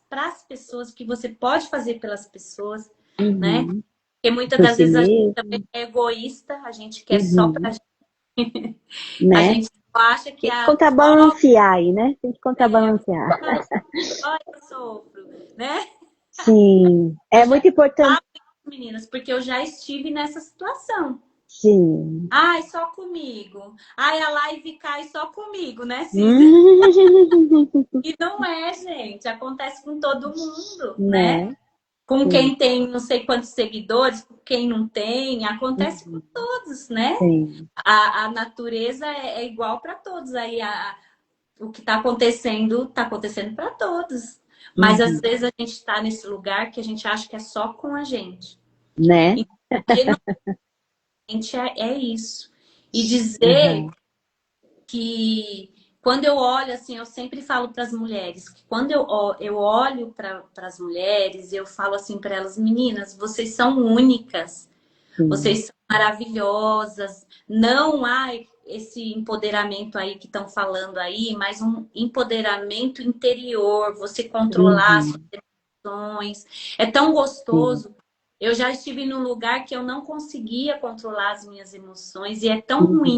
[SPEAKER 2] para as pessoas, o que você pode fazer pelas pessoas, né?
[SPEAKER 3] Uhum.
[SPEAKER 2] Porque muitas
[SPEAKER 3] Por
[SPEAKER 2] das
[SPEAKER 3] si
[SPEAKER 2] vezes a gente também
[SPEAKER 3] mesmo.
[SPEAKER 2] é egoísta, a gente quer só para
[SPEAKER 3] Uhum.
[SPEAKER 2] a
[SPEAKER 3] Né?
[SPEAKER 2] gente só acha que
[SPEAKER 3] Tem que
[SPEAKER 2] só
[SPEAKER 3] contrabalancear aí, né? Tem que contrabalancear.
[SPEAKER 2] só eu sofro, né?
[SPEAKER 3] Sim.
[SPEAKER 2] Eu
[SPEAKER 3] É
[SPEAKER 2] já
[SPEAKER 3] muito importante.
[SPEAKER 2] falo isso, meninas, porque eu já estive nessa situação.
[SPEAKER 3] Sim.
[SPEAKER 2] Ai, só comigo. Ai, a live cai só comigo, né, Cícero?
[SPEAKER 3] Hum.
[SPEAKER 2] E não é, gente. Acontece com todo mundo, né?
[SPEAKER 3] Né?
[SPEAKER 2] Com
[SPEAKER 3] Sim.
[SPEAKER 2] quem tem não sei quantos seguidores, com quem não tem. Acontece com
[SPEAKER 3] Uhum.
[SPEAKER 2] todos, né?
[SPEAKER 3] Sim.
[SPEAKER 2] A natureza é igual para todos. Aí o que está acontecendo para todos. Mas às
[SPEAKER 3] Uhum.
[SPEAKER 2] vezes a gente está nesse lugar que a gente acha que é só com a gente.
[SPEAKER 3] Né?
[SPEAKER 2] Então, realmente é isso. E dizer
[SPEAKER 3] Uhum.
[SPEAKER 2] que quando eu olho, assim, eu sempre falo para as mulheres que quando eu olho para as mulheres, eu falo assim para elas, meninas, vocês são únicas,
[SPEAKER 3] Sim.
[SPEAKER 2] vocês são maravilhosas, não há esse empoderamento aí que estão falando aí, mas um empoderamento interior, você controlar as suas
[SPEAKER 3] Uhum.
[SPEAKER 2] emoções, é tão
[SPEAKER 3] Sim.
[SPEAKER 2] gostoso. Eu já estive num lugar que eu não conseguia controlar as minhas emoções e é tão
[SPEAKER 3] Uhum.
[SPEAKER 2] ruim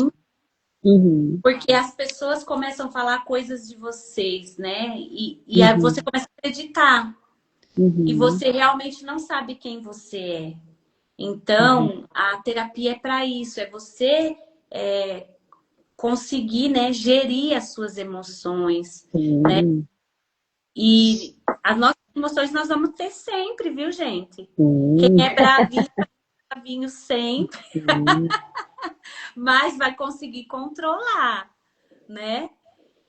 [SPEAKER 3] Uhum.
[SPEAKER 2] porque as pessoas começam a falar coisas de vocês, né? E aí você
[SPEAKER 3] Uhum.
[SPEAKER 2] começa a acreditar. E
[SPEAKER 3] Uhum.
[SPEAKER 2] você realmente não sabe quem você é.
[SPEAKER 3] Uhum.
[SPEAKER 2] Então, a terapia é para isso. É você conseguir, né, gerir as suas emoções.
[SPEAKER 3] Sim.
[SPEAKER 2] E as nossas emoções nós vamos ter sempre, viu, gente? Quem
[SPEAKER 3] Sim.
[SPEAKER 2] é bravinho, é bravinho sempre,
[SPEAKER 3] Sim.
[SPEAKER 2] mas vai conseguir controlar, né?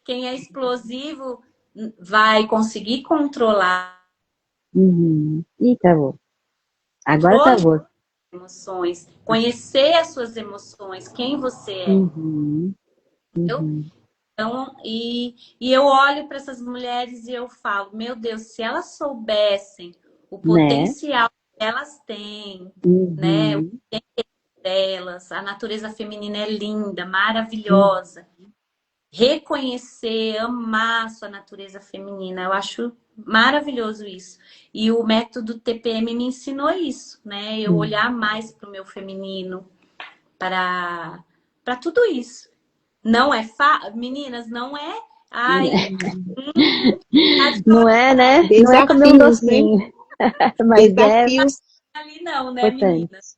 [SPEAKER 2] Quem é explosivo vai conseguir controlar
[SPEAKER 3] Uhum. Ih, travou. Agora
[SPEAKER 2] controle
[SPEAKER 3] travou.
[SPEAKER 2] das emoções, conhecer as suas emoções, quem você é.
[SPEAKER 3] Uhum.
[SPEAKER 2] Entendeu?
[SPEAKER 3] Uhum.
[SPEAKER 2] Então, e eu olho para essas mulheres e eu falo, meu Deus, se elas soubessem o
[SPEAKER 3] Né?
[SPEAKER 2] potencial que elas têm, né? O
[SPEAKER 3] Uhum.
[SPEAKER 2] delas, a natureza feminina é linda,
[SPEAKER 3] Uhum.
[SPEAKER 2] maravilhosa. Reconhecer, amar a sua natureza feminina. Eu acho maravilhoso isso. E o método TPM me ensinou isso, né? Eu olhar mais para o meu feminino, para tudo isso. Não é meninas, não é. Ai, tá de
[SPEAKER 3] Não é, né? Não é comer um
[SPEAKER 1] Desafios, né?
[SPEAKER 3] docinho, mas é
[SPEAKER 1] Desafios.
[SPEAKER 2] ali não, né,
[SPEAKER 3] importante.
[SPEAKER 2] meninas?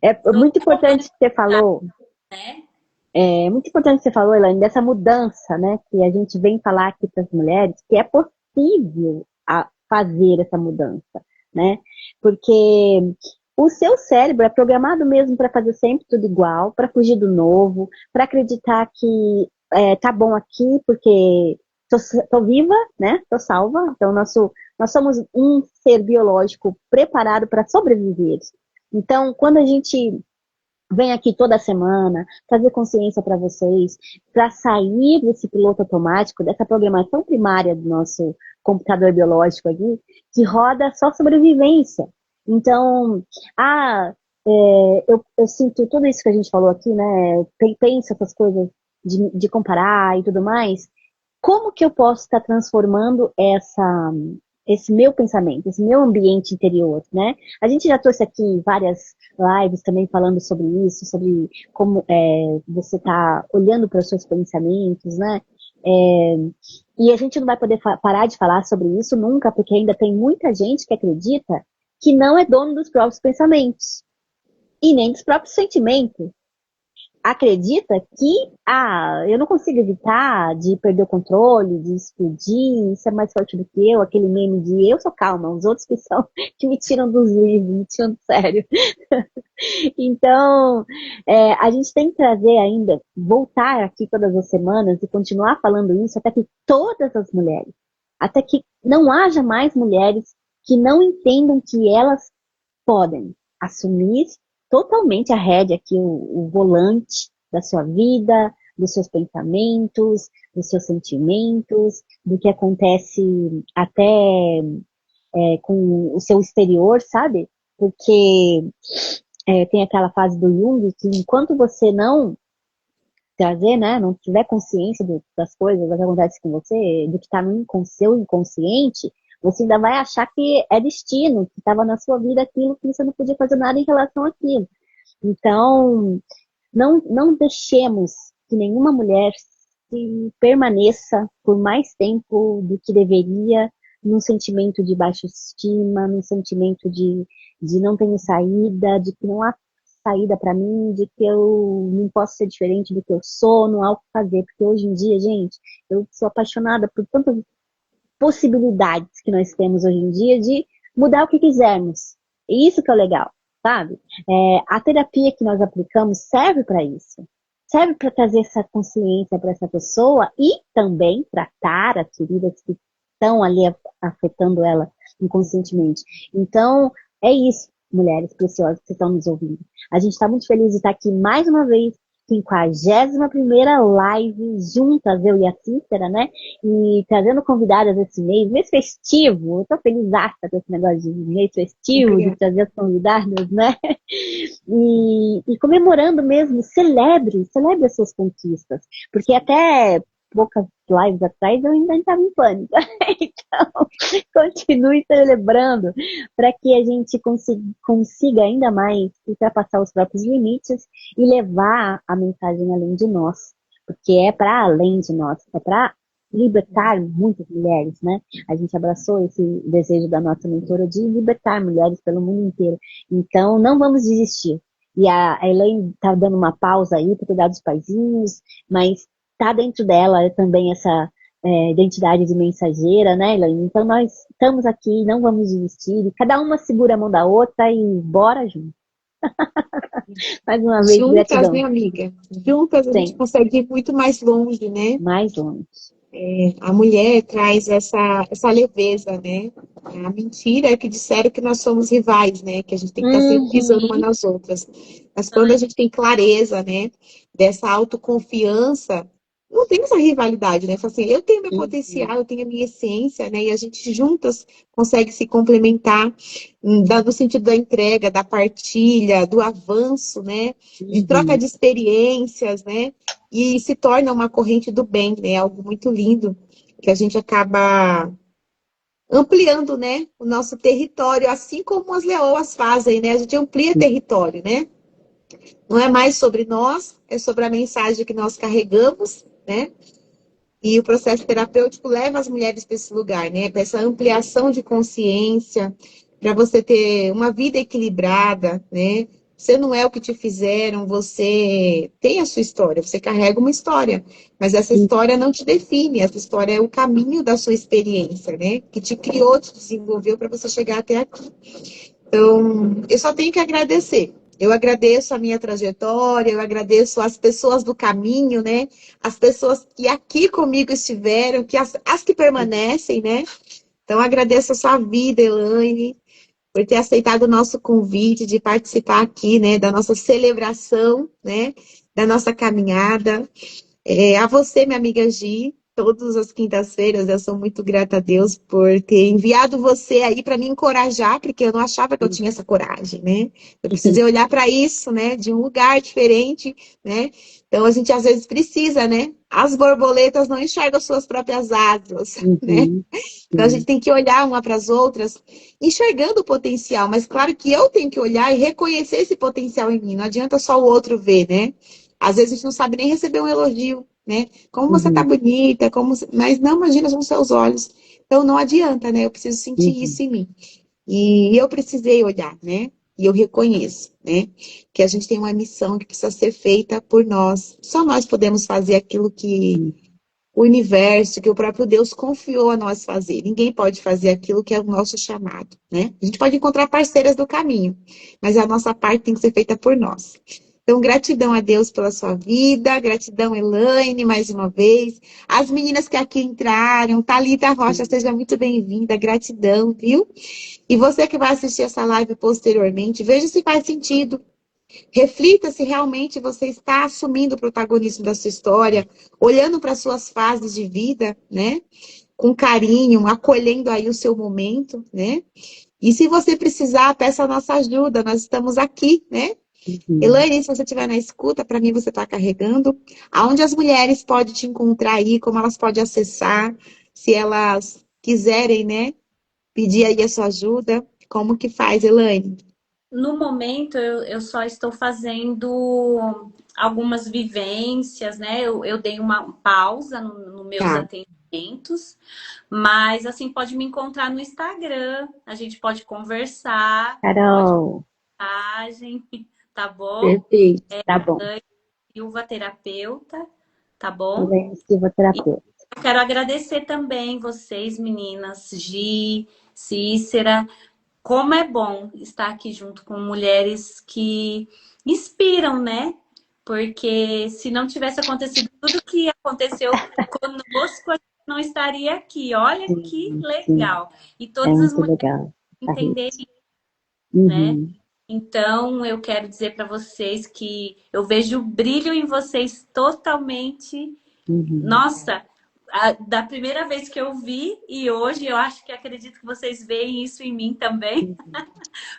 [SPEAKER 3] É
[SPEAKER 2] Todo
[SPEAKER 3] muito importante que você falou,
[SPEAKER 2] né?
[SPEAKER 3] é muito importante que você falou, Elaine, dessa mudança, né? Que a gente vem falar aqui para as mulheres, que é possível fazer essa mudança, né? Porque o seu cérebro é programado mesmo para fazer sempre tudo igual, para fugir do novo, para acreditar que tá bom aqui porque tô viva, né? Tô salva. Então, nós somos um ser biológico preparado para sobreviver. Então, quando a gente vem aqui toda semana trazer consciência para vocês, para sair desse piloto automático, dessa programação primária do nosso computador biológico aqui, que roda só sobrevivência. Então, eu sinto tudo isso que a gente falou aqui, né? Penso essas coisas de comparar e tudo mais. Como que eu posso estar transformando esse meu pensamento, esse meu ambiente interior, né? A gente já trouxe aqui várias lives também falando sobre isso, sobre como você está olhando para os seus pensamentos, né? É, e a gente não vai poder parar de falar sobre isso nunca, porque ainda tem muita gente que acredita que não é dono dos próprios pensamentos e nem dos próprios sentimentos. Acredita que, eu não consigo evitar de perder o controle, de explodir, isso é mais forte do que eu, aquele meme de eu sou calma, os outros que são, que me tiram dos livros, me tiram do sério. Então, a gente tem que trazer ainda, voltar aqui todas as semanas e continuar falando isso até que todas as mulheres, até que não haja mais mulheres que não entendam que elas podem assumir totalmente a rédea aqui, o volante da sua vida, dos seus pensamentos, dos seus sentimentos, do que acontece até com o seu exterior, sabe? Porque tem aquela fase do Jung que enquanto você não trazer, né, não tiver consciência das coisas, do que acontece com você, do que está no seu inconsciente, você ainda vai achar que é destino, que estava na sua vida aquilo que você não podia fazer nada em relação àquilo. Então, não deixemos que nenhuma mulher se permaneça por mais tempo do que deveria num sentimento de baixa estima, num sentimento de não tenho saída, de que não há saída para mim, de que eu não posso ser diferente do que eu sou, não há o que fazer. Porque hoje em dia, gente, eu sou apaixonada por tantas possibilidades que nós temos hoje em dia de mudar o que quisermos. E isso que é legal, sabe? A terapia que nós aplicamos serve para isso. Serve para trazer essa consciência para essa pessoa e também tratar as feridas que estão ali afetando ela inconscientemente. Então, é isso, mulheres preciosas que estão nos ouvindo. A gente está muito feliz de estar aqui mais uma vez, 51ª live juntas, eu e a Cícera, né? E trazendo convidadas esse mês festivo. Eu tô feliz com esse negócio de mês festivo, de trazer as convidadas, né? E comemorando mesmo, celebre as suas conquistas. Porque até poucas lives atrás eu ainda estava em pânico. Então, continue celebrando para que a gente consiga ainda mais ultrapassar os próprios limites e levar a mensagem além de nós. Porque é para além de nós, é para libertar muitas mulheres, né? A gente abraçou esse desejo da nossa mentora de libertar mulheres pelo mundo inteiro. Então, não vamos desistir. E a Elaine está dando uma pausa aí para cuidar dos paizinhos, mas está dentro dela também essa identidade de mensageira, né, Elaine? Então nós estamos aqui, não vamos desistir, cada uma segura a mão da outra e bora junto. Mais uma vez,
[SPEAKER 1] juntas,
[SPEAKER 3] gratidão.
[SPEAKER 1] né, amiga? Juntas a gente consegue ir muito mais longe, né?
[SPEAKER 3] Mais longe.
[SPEAKER 1] A mulher traz essa leveza, né? A mentira é que disseram que nós somos rivais, né? Que a gente tem que estar sempre pisando uma nas outras. Mas quando a gente tem clareza, né? Dessa autoconfiança, não tem essa rivalidade, né? Assim, eu tenho meu potencial, eu tenho a minha essência, né? E a gente juntas consegue se complementar no sentido da entrega, da partilha, do avanço, né? De troca de experiências, né? E se torna uma corrente do bem, né? Algo muito lindo, que a gente acaba ampliando, né? O nosso território, assim como as leoas fazem, né? A gente amplia território, né? Não é mais sobre nós, é sobre a mensagem que nós carregamos, né? E o processo terapêutico leva as mulheres para esse lugar, né? Para essa ampliação de consciência, para você ter uma vida equilibrada, né? Você não é o que te fizeram, você tem a sua história, você carrega uma história, mas essa história não te define, essa história é o caminho da sua experiência, né? Que te criou, te desenvolveu para você chegar até aqui. Então, eu só tenho que agradecer. Eu agradeço a minha trajetória, eu agradeço as pessoas do caminho, né? As pessoas que aqui comigo estiveram, que as que permanecem, né? Então, agradeço a sua vida, Elaine, por ter aceitado o nosso convite de participar aqui, né? Da nossa celebração, né? Da nossa caminhada. A você, minha amiga Gi, todas as quintas-feiras. Eu sou muito grata a Deus por ter enviado você aí para me encorajar, porque eu não achava que eu tinha essa coragem, né? Eu precisei olhar para isso, né, de um lugar diferente, né? Então a gente às vezes precisa, né? As borboletas não enxergam suas próprias asas, né?
[SPEAKER 3] Uhum,
[SPEAKER 1] Então a gente
[SPEAKER 3] sim,
[SPEAKER 1] tem que olhar uma para as outras, enxergando o potencial, mas claro que eu tenho que olhar e reconhecer esse potencial em mim. Não adianta só o outro ver, né? Às vezes a gente não sabe nem receber um elogio, né? Como você tá
[SPEAKER 3] uhum,
[SPEAKER 1] bonita, mas não imagina são seus olhos. Então não adianta, né? Eu preciso sentir
[SPEAKER 3] uhum,
[SPEAKER 1] isso em mim. E eu precisei olhar, né? E eu reconheço, né? Que a gente tem uma missão que precisa ser feita por nós. Só nós podemos fazer aquilo que
[SPEAKER 3] uhum,
[SPEAKER 1] o universo, que o próprio Deus confiou a nós fazer. Ninguém pode fazer aquilo que é o nosso chamado, né? A gente pode encontrar parceiras do caminho, mas a nossa parte tem que ser feita por nós. Então, gratidão a Deus pela sua vida, gratidão, Elaine, mais uma vez. As meninas que aqui entraram, Thalita Rocha,
[SPEAKER 3] sim.
[SPEAKER 1] seja muito bem-vinda, gratidão, viu? E você que vai assistir essa live posteriormente, veja se faz sentido. Reflita se realmente você está assumindo o protagonismo da sua história, olhando para as suas fases de vida, né? Com carinho, acolhendo aí o seu momento, né? E se você precisar, peça a nossa ajuda, nós estamos aqui, né?
[SPEAKER 3] Uhum.
[SPEAKER 1] Elaine, se você estiver na escuta, para mim você está carregando. Aonde as mulheres podem te encontrar aí, como elas podem acessar, se elas quiserem, né? Pedir aí a sua ajuda, como que faz, Elaine?
[SPEAKER 2] No momento, eu só estou fazendo algumas vivências, né? Eu dei uma pausa nos meus
[SPEAKER 1] Tá,
[SPEAKER 2] atendimentos, mas assim, pode me encontrar no Instagram, a gente pode conversar, pode
[SPEAKER 3] Carol,
[SPEAKER 2] mensagem, tá bom?
[SPEAKER 3] perfeito, tá bom.
[SPEAKER 2] Silva Terapeuta, tá bom?
[SPEAKER 3] Elaine Silva, terapeuta.
[SPEAKER 2] Eu quero agradecer também vocês, meninas, Gi, Cícera. Como é bom estar aqui junto com mulheres que inspiram, né? Porque se não tivesse acontecido tudo que aconteceu conosco, a gente não estaria aqui. Olha que
[SPEAKER 3] Sim, sim,
[SPEAKER 2] legal. E
[SPEAKER 3] é
[SPEAKER 2] todas as
[SPEAKER 3] muito
[SPEAKER 2] mulheres
[SPEAKER 3] legal a
[SPEAKER 2] entenderem,
[SPEAKER 3] rede.
[SPEAKER 2] né?
[SPEAKER 3] Uhum,
[SPEAKER 2] Então, eu quero dizer para vocês que eu vejo o brilho em vocês totalmente.
[SPEAKER 3] uhum,
[SPEAKER 2] Nossa, da primeira vez que eu vi e hoje eu acho que acredito que vocês veem isso em mim também,
[SPEAKER 3] uhum,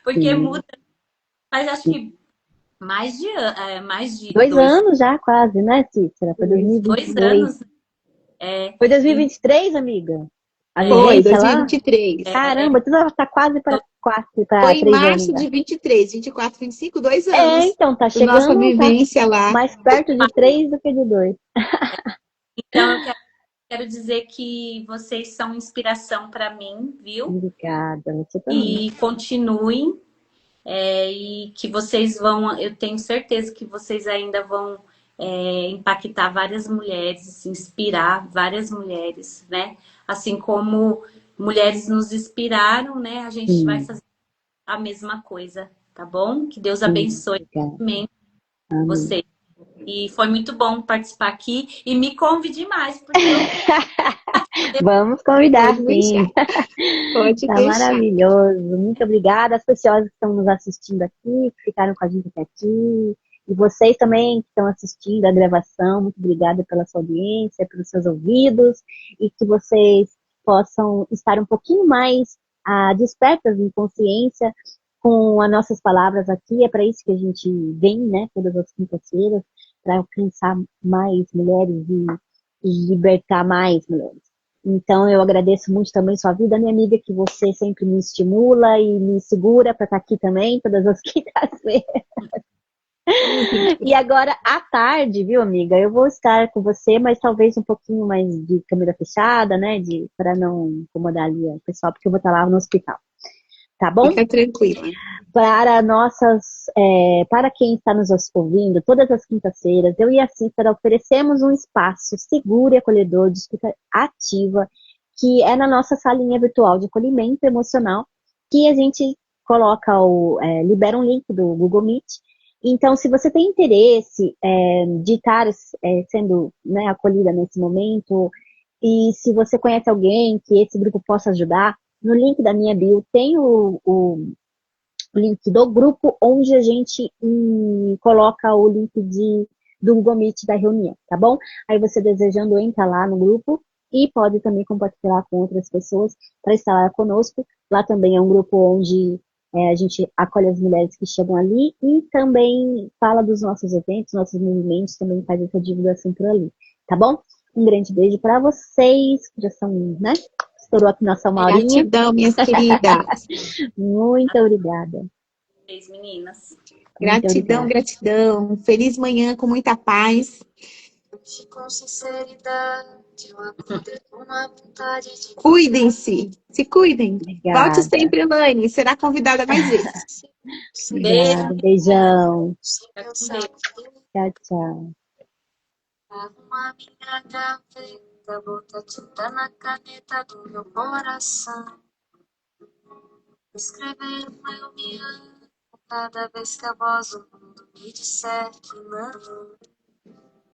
[SPEAKER 2] porque
[SPEAKER 3] sim,
[SPEAKER 2] muda. Mas acho
[SPEAKER 3] sim.
[SPEAKER 2] que mais de
[SPEAKER 3] 2 anos já quase, né, Cícera? Foi
[SPEAKER 2] dois
[SPEAKER 3] 2022.
[SPEAKER 2] anos. É,
[SPEAKER 3] Foi 2023, amiga? A
[SPEAKER 1] foi,
[SPEAKER 3] vivência lá?
[SPEAKER 1] 2023.
[SPEAKER 3] Caramba, tudo tá quase para 4, para
[SPEAKER 1] Foi em
[SPEAKER 3] 3 anos
[SPEAKER 1] março
[SPEAKER 3] já.
[SPEAKER 1] de 23, 24, 25, 2 anos.
[SPEAKER 3] Então, tá
[SPEAKER 1] Nossa
[SPEAKER 3] chegando, tá
[SPEAKER 1] vivência lá.
[SPEAKER 3] mais perto de 3 do que de 2.
[SPEAKER 2] então quero dizer que vocês são inspiração para mim, viu?
[SPEAKER 3] Obrigada, você também.
[SPEAKER 2] E continuem. E que vocês vão, eu tenho certeza que vocês ainda vão impactar várias mulheres, inspirar várias mulheres, né? Assim como mulheres nos inspiraram, né? A gente vai
[SPEAKER 3] Sim,
[SPEAKER 2] fazer a mesma coisa, tá bom? Que Deus
[SPEAKER 3] sim,
[SPEAKER 2] abençoe
[SPEAKER 3] obrigada.
[SPEAKER 2] imenso
[SPEAKER 3] Amém.
[SPEAKER 2] vocês. E foi muito bom participar aqui e me convide mais, porque eu
[SPEAKER 3] Vamos convidar,
[SPEAKER 1] Pode deixar,
[SPEAKER 3] sim.
[SPEAKER 1] pode
[SPEAKER 3] Tá
[SPEAKER 1] deixar.
[SPEAKER 3] maravilhoso. Muito obrigada às pessoas que estão nos assistindo aqui, que ficaram com a gente até aqui. E vocês também que estão assistindo a gravação, muito obrigada pela sua audiência, pelos seus ouvidos, e que vocês possam estar um pouquinho mais despertas em consciência com as nossas palavras aqui. É para isso que a gente vem, né, todas as quintas-feiras, para alcançar mais mulheres e libertar mais mulheres. Então, eu agradeço muito também sua vida, minha amiga, que você sempre me estimula e me segura para estar aqui também, todas as quintas-feiras. E agora, à tarde, viu, amiga? Eu vou estar com você, mas talvez um pouquinho mais de câmera fechada, né? Para não incomodar ali o pessoal, porque eu vou estar lá no hospital. Tá bom?
[SPEAKER 1] Fica tranquila.
[SPEAKER 3] Para quem está nos ouvindo, todas as quintas-feiras, eu e a Cícera oferecemos um espaço seguro e acolhedor de escuta ativa, que é na nossa salinha virtual de acolhimento emocional, que a gente libera um link do Google Meet. Então, se você tem interesse de estar sendo, né, acolhida nesse momento, e se você conhece alguém que esse grupo possa ajudar, no link da minha bio tem o link do grupo, onde a gente coloca o link do Google Meet da reunião, tá bom? Aí você desejando entra lá no grupo e pode também compartilhar com outras pessoas para estar lá conosco. Lá também é um grupo onde a gente acolhe as mulheres que chegam ali e também fala dos nossos eventos, nossos movimentos, também faz essa divulgação por ali, tá bom? Um grande beijo para vocês, que já são, né? Estourou aqui nossa uma horinha.
[SPEAKER 1] Gratidão, minhas queridas.
[SPEAKER 3] Muito obrigada.
[SPEAKER 2] Vocês, meninas.
[SPEAKER 3] Muito
[SPEAKER 1] Gratidão,
[SPEAKER 3] obrigada.
[SPEAKER 1] gratidão. Feliz manhã com muita paz.
[SPEAKER 4] Com sinceridade, uma vontade de
[SPEAKER 1] Cuidem-se, se cuidem.
[SPEAKER 3] Obrigada.
[SPEAKER 1] Volte sempre, Elaine. Será convidada mais vezes.
[SPEAKER 3] Obrigada. Beijão.
[SPEAKER 4] sem
[SPEAKER 2] Fica com
[SPEAKER 4] pensar.
[SPEAKER 3] Tchau, tchau.
[SPEAKER 4] Arruma minha gaveta, bota tinta na caneta do meu coração. Escrever o eu me amo cada vez que a voz do mundo me disser que não.